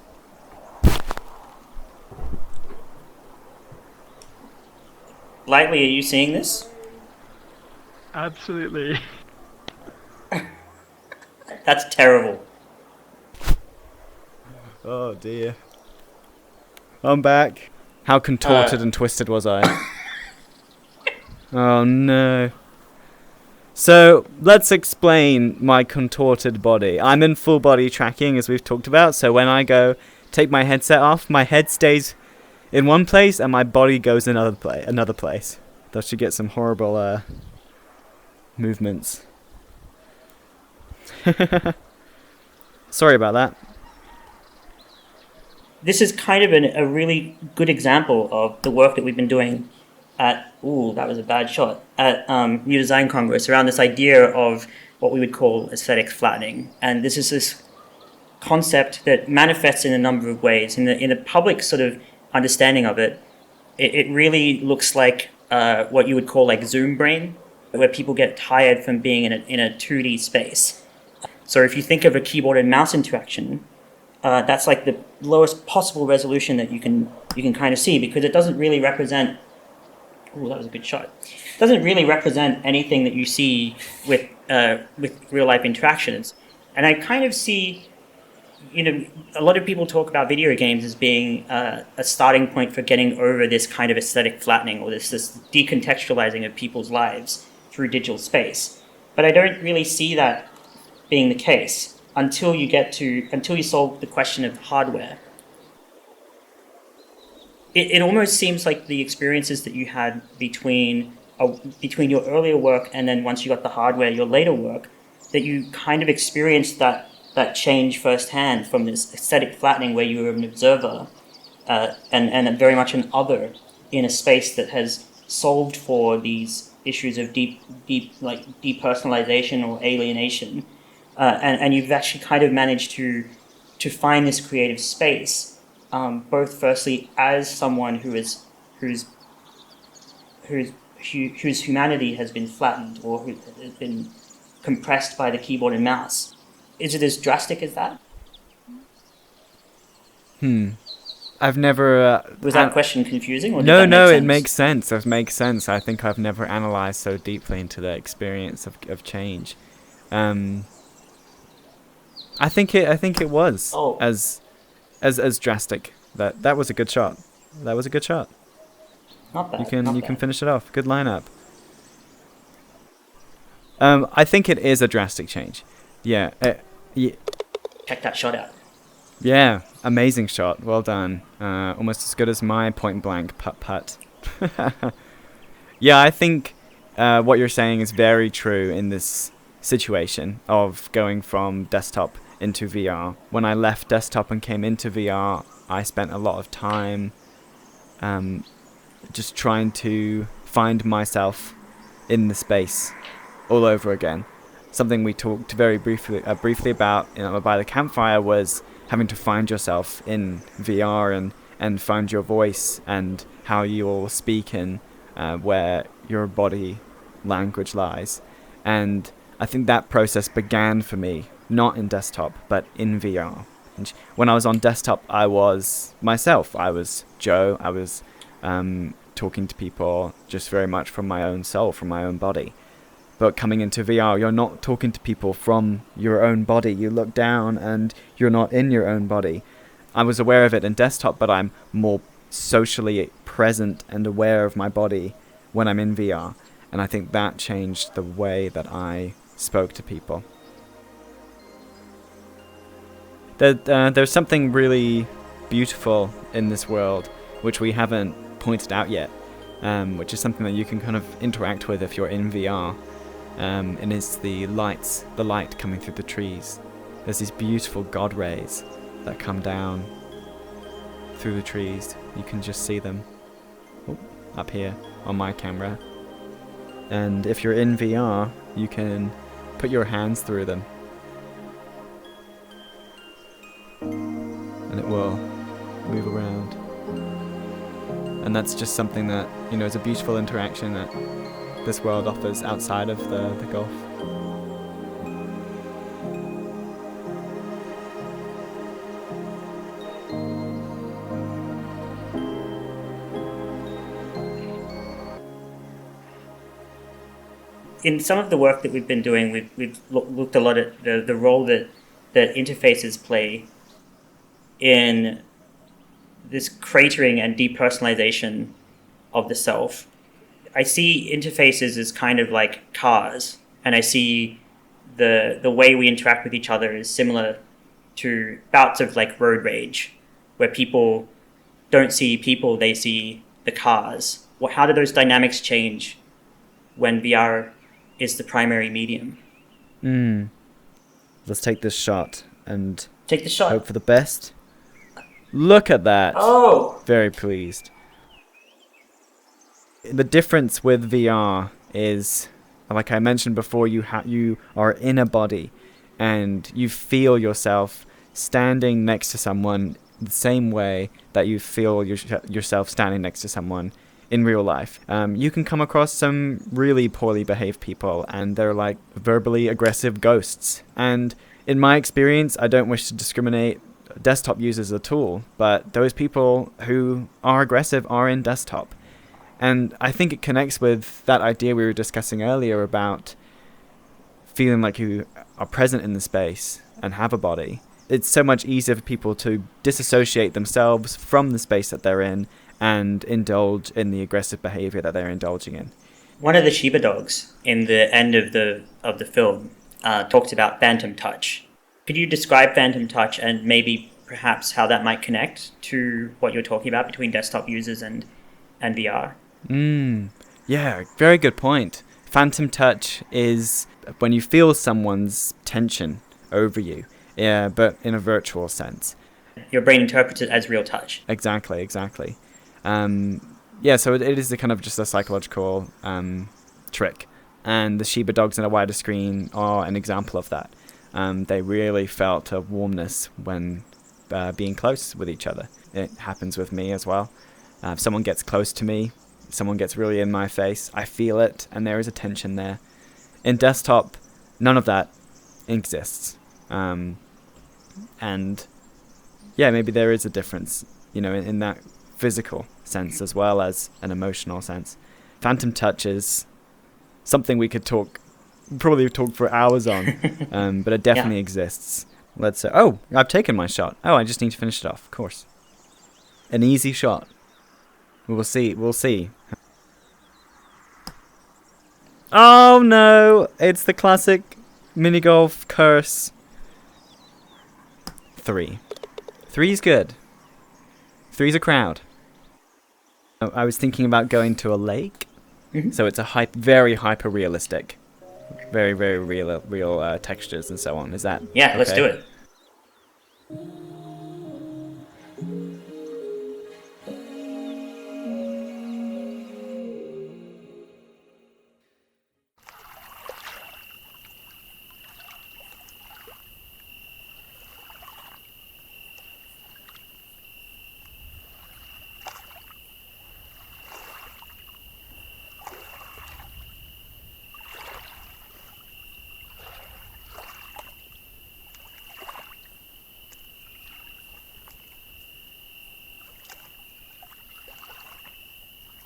Lightly, are you seeing this? Absolutely. That's terrible. Oh dear. I'm back. How contorted and twisted was I? Oh no. So let's explain my contorted body. I'm in full body tracking, as we've talked about. So when I go take my headset off, my head stays in one place and my body goes another place. Thus you get some horrible movements. Sorry about that. This is kind of a really good example of the work that we've been doing at, that was a bad shot, at New Design Congress around this idea of what we would call aesthetic flattening. And this is this concept that manifests in a number of ways. In the public sort of understanding of it, it really looks like what you would call like Zoom brain, where people get tired from being in a 2D space. So if you think of a keyboard and mouse interaction, that's like the lowest possible resolution that you can kind of see, because it doesn't really represent. Oh, that was a good shot. It doesn't really represent anything that you see with real life interactions. And I kind of see, a lot of people talk about video games as being a starting point for getting over this kind of aesthetic flattening, or this decontextualizing of people's lives through digital space. But I don't really see that being the case until you solve the question of hardware. It almost seems like the experiences that you had between your earlier work and then once you got the hardware, your later work, that you kind of experienced that change firsthand from this aesthetic flattening where you were an observer and very much an other in a space that has solved for these issues of deep like depersonalization or alienation, and you've actually kind of managed to find this creative space. Both firstly as someone whose humanity has been flattened or who has been compressed by the keyboard and mouse. Is it as drastic as that? I've never... Was that question confusing? Or did No, that make sense? It makes sense. It makes sense. I think I've never analysed so deeply into the experience of change. I think it was as drastic. That was a good shot. That was a good shot. Not bad. You can finish it off. Good lineup. I think it is a drastic change. Yeah. Check that shot out. Yeah, amazing shot. Well done. Almost as good as my point blank putt. Yeah, I think what you're saying is very true in this situation of going from desktop into VR. When I left desktop and came into VR, I spent a lot of time just trying to find myself in the space all over again. Something we talked very briefly about by the campfire was having to find yourself in VR and find your voice and how you will speak and where your body language lies. And I think that process began for me, not in desktop, but in VR. And when I was on desktop, I was myself. I was Joe. I was talking to people just very much from my own soul, from my own body. But coming into VR, you're not talking to people from your own body. You look down and you're not in your own body. I was aware of it in desktop, but I'm more socially present and aware of my body when I'm in VR. And I think that changed the way that I spoke to people. There's something really beautiful in this world, which we haven't pointed out yet, which is something that you can kind of interact with if you're in VR. And it's the light coming through the trees. There's these beautiful God rays that come down through the trees. You can just see them up here on my camera. And if you're in VR, you can put your hands through them. And it will move around. And that's just something that, is a beautiful interaction that this world offers outside of the Gulf. In some of the work that we've been doing, we've looked a lot at the role that interfaces play in this cratering and depersonalization of the self. I see interfaces as kind of like cars, and I see the way we interact with each other is similar to bouts of like road rage, where people don't see people, they see the cars. Well, how do those dynamics change when VR is the primary medium? Let's take this shot and Take the shot. hope for the best. Look at that. Oh! Very pleased. The difference with VR is, like I mentioned before, you are in a body and you feel yourself standing next to someone the same way that you feel yourself standing next to someone in real life. You can come across some really poorly behaved people and they're like verbally aggressive ghosts. And in my experience, I don't wish to discriminate desktop users at all, but those people who are aggressive are in desktop. And I think it connects with that idea we were discussing earlier about feeling like you are present in the space and have a body. It's so much easier for people to disassociate themselves from the space that they're in and indulge in the aggressive behavior that they're indulging in. One of the Shiba dogs in the end of the film talks about phantom touch. Could you describe phantom touch and maybe perhaps how that might connect to what you're talking about between desktop users and VR? Yeah, very good point. Phantom touch is when you feel someone's tension over you, yeah, but in a virtual sense. Your brain interprets it as real touch. Exactly. Yeah, so it is a kind of just a psychological trick. And the Shiba dogs in a wider screen are an example of that. They really felt a warmness when being close with each other. It happens with me as well. If someone gets close to me, someone gets really in my face, I feel it, and there is a tension there. In desktop, none of that exists. And yeah, maybe there is a difference, in that physical sense as well as an emotional sense. Phantom touch is something we could probably talk for hours on, but it definitely exists. Let's say, I've taken my shot. I just need to finish it off, of course. An easy shot. We'll see. Oh no, it's the classic mini golf curse. 3. 3's good. 3's a crowd. I was thinking about going to a lake, so it's a very hyper realistic, very very real textures and so on. Is that? Yeah, okay? Let's do it.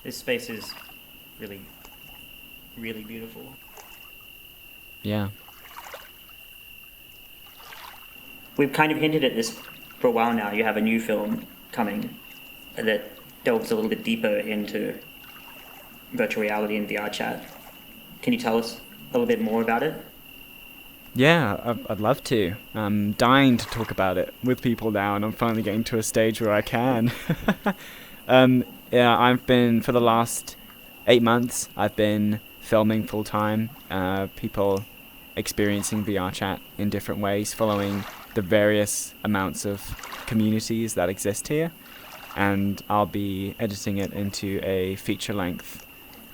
This space is really, really beautiful. Yeah. We've kind of hinted at this for a while now. You have a new film coming that delves a little bit deeper into virtual reality and VRChat. Can you tell us a little bit more about it? Yeah, I'd love to. I'm dying to talk about it with people now, and I'm finally getting to a stage where I can. Yeah, I've been, for the last 8 months, I've been filming full-time, people experiencing VRChat in different ways, following the various amounts of communities that exist here, and I'll be editing it into a feature-length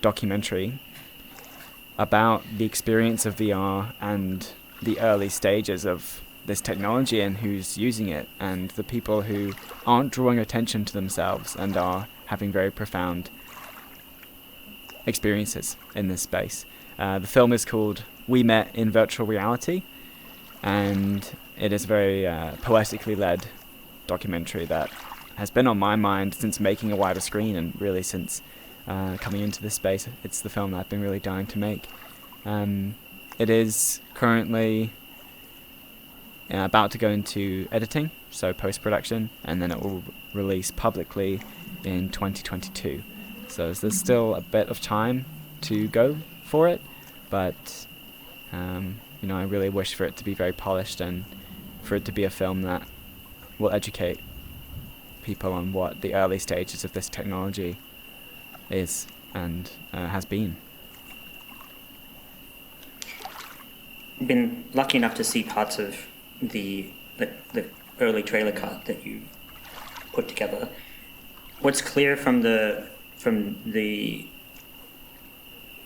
documentary about the experience of VR and the early stages of this technology and who's using it, and the people who aren't drawing attention to themselves and are having very profound experiences in this space. The film is called We Met in Virtual Reality, and it is a very poetically led documentary that has been on my mind since making a wider screen, and really since coming into this space. It's the film that I've been really dying to make. It is currently about to go into editing, so post-production, and then it will release publicly in 2022. So there's still a bit of time to go for it, but I really wish for it to be very polished and for it to be a film that will educate people on what the early stages of this technology is and has been. I've been lucky enough to see parts of the early trailer cut that you put together. What's clear from the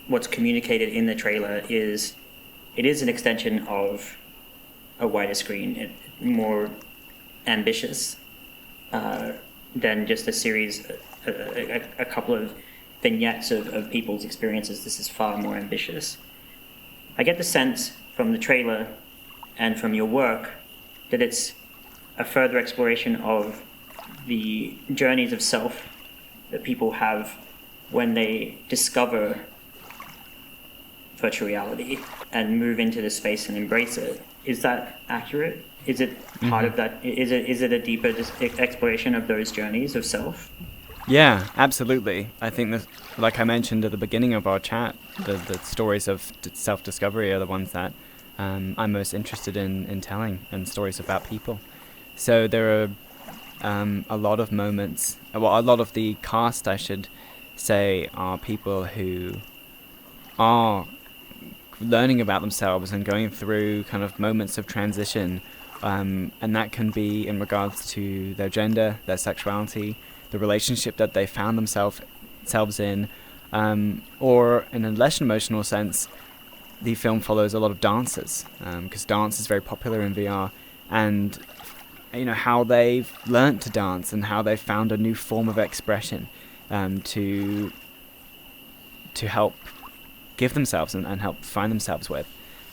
what's communicated in the trailer is it is an extension of a wider screen, more ambitious than just a series, a couple of vignettes of people's experiences. This is far more ambitious. I get the sense from the trailer and from your work that it's a further exploration of the journeys of self that people have when they discover virtual reality and move into the space and embrace it. Is that accurate? Is it part of that? Is it a deeper exploration of those journeys of self? Yeah, absolutely. I think that, like I mentioned at the beginning of our chat, the stories of self-discovery are the ones that I'm most interested in telling, and stories about people. So there are a lot of moments, well, a lot of the cast, I should say, are people who are learning about themselves and going through kind of moments of transition, and that can be in regards to their gender, their sexuality, the relationship that they found themselves in, or in a less emotional sense, the film follows a lot of dancers, because dance is very popular in VR, and how they've learnt to dance and how they've found a new form of expression to help give themselves and help find themselves with,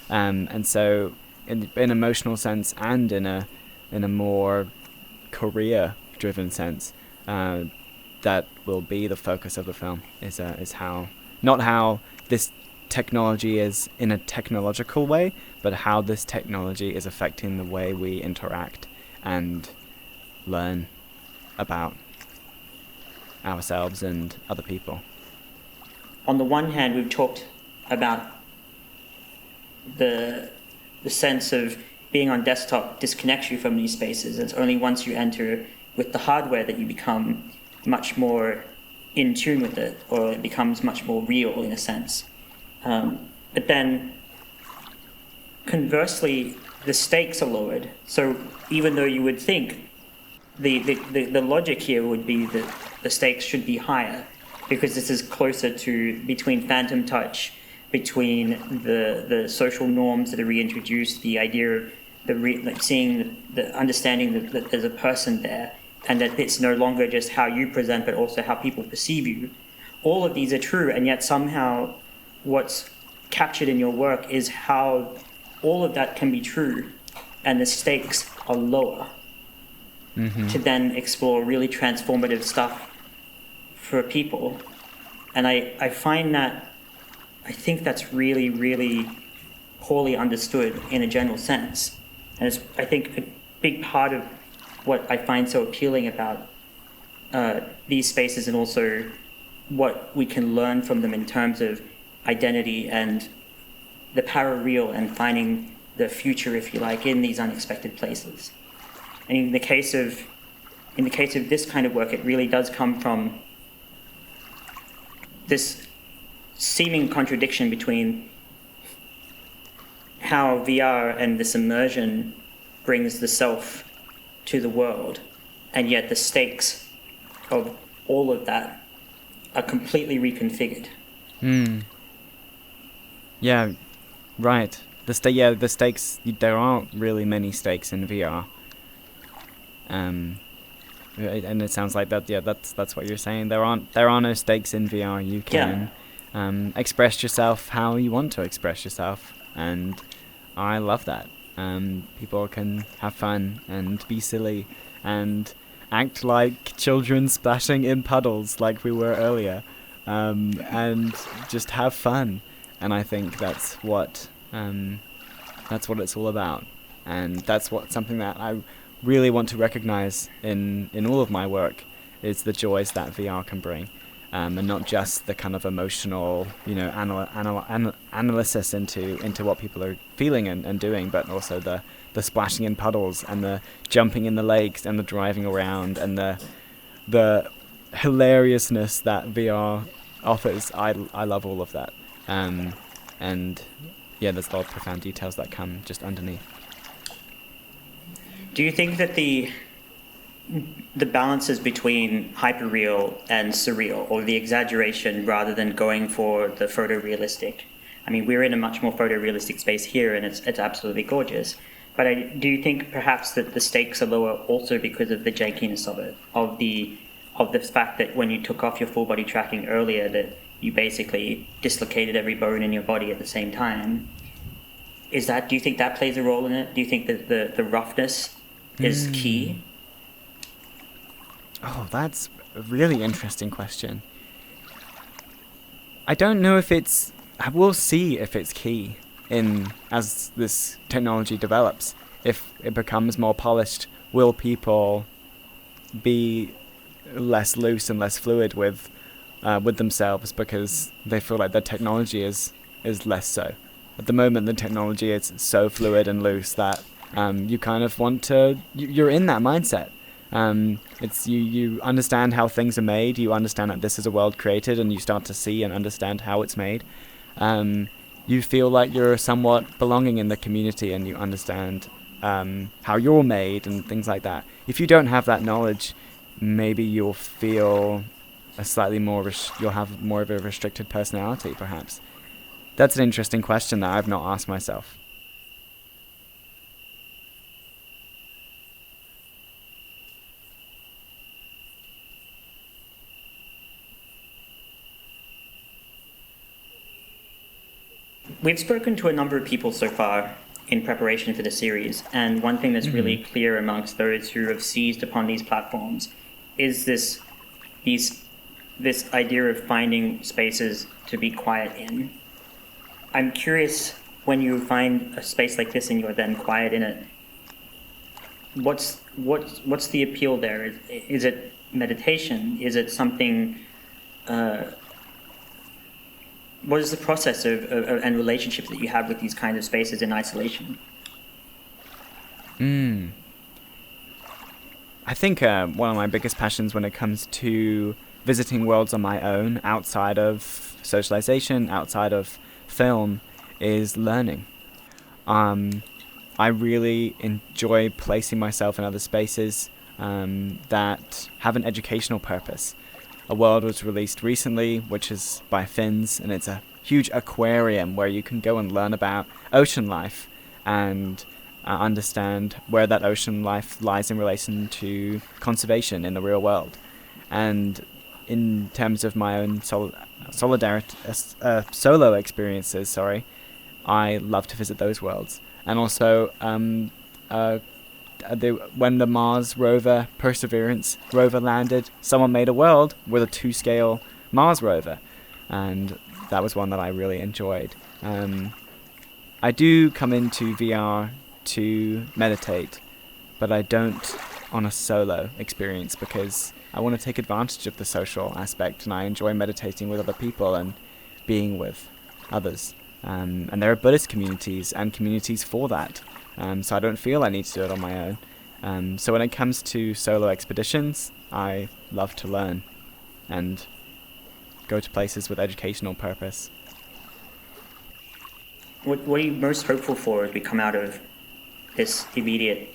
and so in emotional sense and in a more career-driven sense, that will be the focus of the film. Is how, not how this technology is in a technological way, but how this technology is affecting the way we interact and learn about ourselves and other people. On the one hand, we've talked about the sense of being on desktop disconnects you from these spaces. It's only once you enter with the hardware that you become much more in tune with it, or it becomes much more real in a sense. But then, conversely, the stakes are lowered. So even though you would think the logic here would be that the stakes should be higher, because this is closer to between phantom touch, between the social norms that are reintroduced, the idea of seeing the understanding that there's a person there, and that it's no longer just how you present, but also how people perceive you. All of these are true, and yet somehow what's captured in your work is how all of that can be true, and the stakes are lower to then explore really transformative stuff for people. And I find that, I think that's really, really poorly understood in a general sense. And it's, I think, a big part of what I find so appealing about these spaces, and also what we can learn from them in terms of identity and the parareal and finding the future, if you like, in these unexpected places. And in the case of this kind of work, it really does come from this seeming contradiction between how VR and this immersion brings the self to the world, and yet the stakes of all of that are completely reconfigured. Yeah, right. The stakes. There aren't really many stakes in VR. And it sounds like that. Yeah, that's what you're saying. There are no stakes in VR. You can express yourself how you want to express yourself, and I love that. People can have fun and be silly and act like children splashing in puddles like we were earlier, and just have fun. And I think that's what it's all about, and that's something that I really want to recognize in all of my work, is the joys that VR can bring, and not just the kind of emotional, analysis into what people are feeling and doing, but also the splashing in puddles and the jumping in the lakes and the driving around and the hilariousness that VR offers. I love all of that. And yeah, there's a lot of profound details that come just underneath. Do you think that the balances between hyperreal and surreal, or the exaggeration rather than going for the photorealistic? I mean, we're in a much more photorealistic space here, and it's absolutely gorgeous. But do you think perhaps that the stakes are lower also because of the jankiness of it, of the fact that when you took off your full body tracking earlier, that you basically dislocated every bone in your body at the same time? Do you think that plays a role in it? Do you think that the roughness is key? Oh, that's a really interesting question. I don't know if it's... We'll see if it's key as this technology develops. If it becomes more polished, will people be less loose and less fluid with themselves because they feel like the technology is less so? At the moment, the technology is so fluid and loose that you kind of want to... You're in that mindset. It's you understand how things are made, you understand that this is a world created, and you start to see and understand how it's made. You feel like you're somewhat belonging in the community, and you understand how you're made and things like that. If you don't have that knowledge, maybe you'll feel you'll have more of a restricted personality, perhaps. That's an interesting question that I've not asked myself. We've spoken to a number of people so far in preparation for the series, and one thing that's really clear amongst those who have seized upon these platforms is this idea of finding spaces to be quiet in. I'm curious, when you find a space like this and you're then quiet in it, what's the appeal there? Is it meditation? Is it something? What is the process of and relationships that you have with these kinds of spaces in isolation? I think one of my biggest passions when it comes to visiting worlds on my own, outside of socialization, outside of film, is learning. I really enjoy placing myself in other spaces that have an educational purpose. A world was released recently, which is by Finns, and it's a huge aquarium where you can go and learn about ocean life and understand where that ocean life lies in relation to conservation in the real world. And in terms of my own solo experiences, I love to visit those worlds. And also, when the Mars rover, Perseverance rover, landed, someone made a world with a 2-scale Mars rover, and that was one that I really enjoyed. I do come into VR to meditate, but I don't on a solo experience because I want to take advantage of the social aspect, and I enjoy meditating with other people and being with others. And there are Buddhist communities and communities for that. So I don't feel I need to do it on my own. So when it comes to solo expeditions, I love to learn and go to places with educational purpose. What are you most hopeful for as we come out of this immediate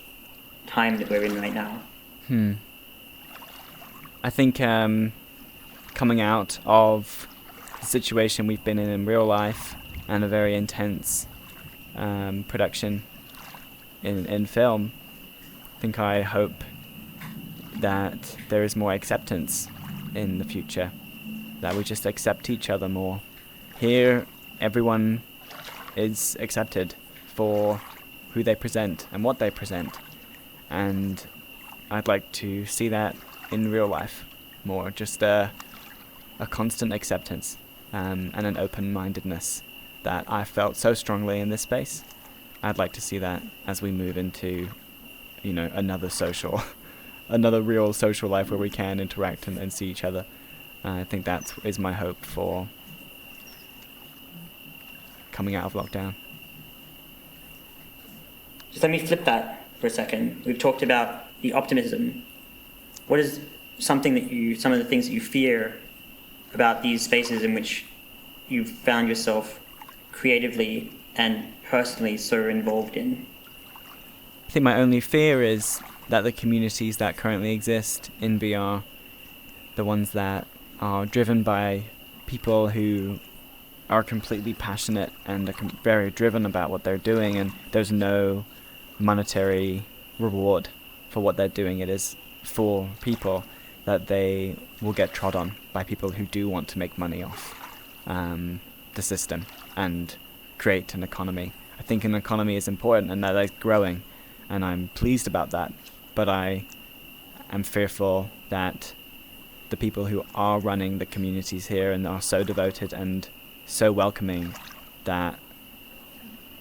time that we're in right now? I think coming out of the situation we've been in real life and a very intense production in film, I hope that there is more acceptance in the future, that we just accept each other more. Here, everyone is accepted for who they present and what they present, and I'd like to see that in real life more, just a constant acceptance and an open-mindedness that I felt so strongly in this space. I'd like to see that as we move into, another real social life where we can interact and see each other. I think that is my hope for coming out of lockdown. Just let me flip that for a second. We've talked about the optimism. What is some of the things that you fear about these spaces in which you've found yourself creatively and personally so involved in? I think my only fear is that the communities that currently exist in VR, the ones that are driven by people who are completely passionate and are very driven about what they're doing, and there's no monetary reward for what they're doing. It is for people, that they will get trod on by people who do want to make money off the system and create an economy. I think an economy is important and that it's growing, and I'm pleased about that, but I am fearful that the people who are running the communities here and are so devoted and so welcoming, that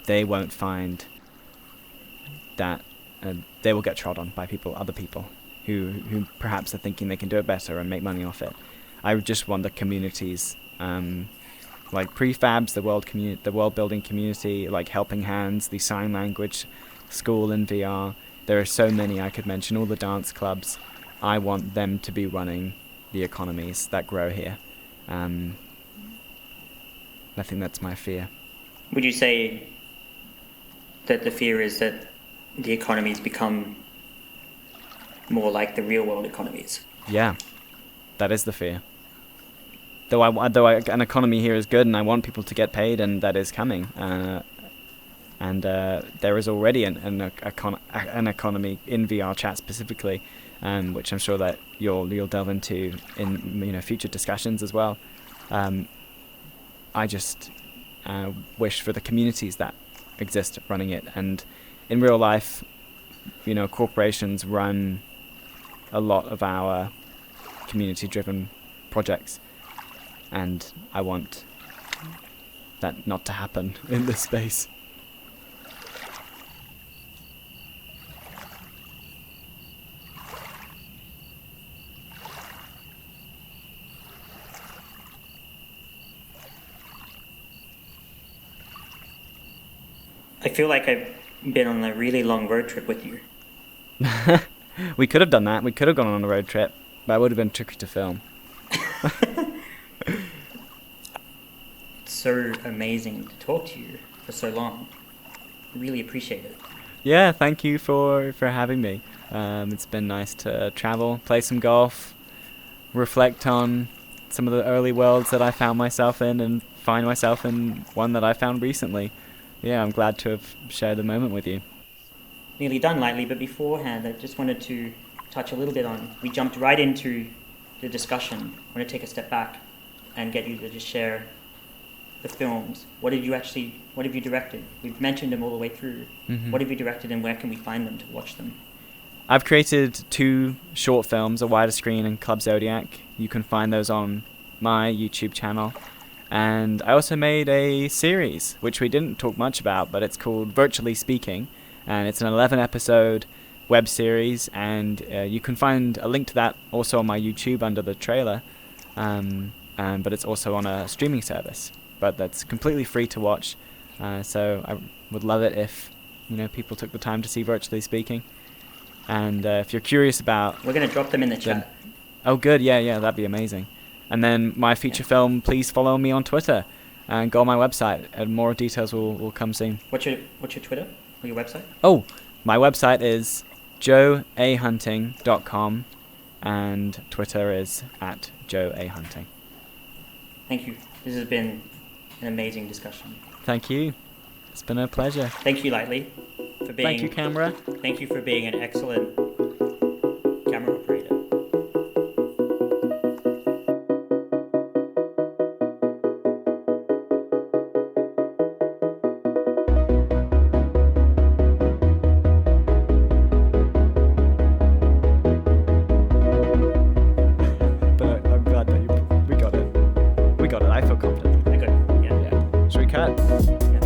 they won't find that they will get trod on by other people who perhaps are thinking they can do it better and make money off it. I just want the communities, like Prefabs, the world building community, like Helping Hands, the sign language school in VR. There are so many I could mention, all the dance clubs. I want them to be running the economies that grow here. I think that's my fear. Would you say that the fear is that the economies become more like the real world economies? Yeah, that is the fear. Though an economy here is good, and I want people to get paid, and that is coming. And there is already an economy in VRChat specifically, which I'm sure that you'll delve into in future discussions as well. I just wish for the communities that exist running it, and in real life, corporations run a lot of our community-driven projects, and I want that not to happen in this space. I feel like I've been on a really long road trip with you. We could have done that. We could have gone on a road trip, but it would have been tricky to film. It's so amazing to talk to you for so long. I really appreciate it. Yeah, thank you for having me. It's been nice to travel, play some golf, reflect on some of the early worlds that I found myself in, and find myself in one that I found recently. Yeah, I'm glad to have shared the moment with you. Nearly done, Lightly, but beforehand, I just wanted to touch a little bit on, we jumped right into the discussion. I want to take a step back and get you to just share the films. What have you directed? We've mentioned them all the way through. Mm-hmm. What have you directed, and where can we find them to watch them? I've created 2 short films, A Wider Screen and Club Zodiac. You can find those on my YouTube channel. And I also made a series, which we didn't talk much about, but it's called Virtually Speaking, and it's an 11-episode web series, and you can find a link to that also on my YouTube under the trailer, but it's also on a streaming service, but that's completely free to watch, so I would love it if people took the time to see Virtually Speaking. And if you're curious about... We're going to drop them in the chat. Oh, good, yeah, that'd be amazing. And then my feature film, please follow me on Twitter and go on my website, and more details will come soon. What's your Twitter or your website? Oh, my website is joeahunting.com, and Twitter is @joeahunting. Thank you. This has been an amazing discussion. Thank you. It's been a pleasure. Thank you, Lightly, for being... Thank you, camera. Thank you for being an excellent camera operator. We got it. I feel confident. I got it. Yeah. Should we cut? Yeah.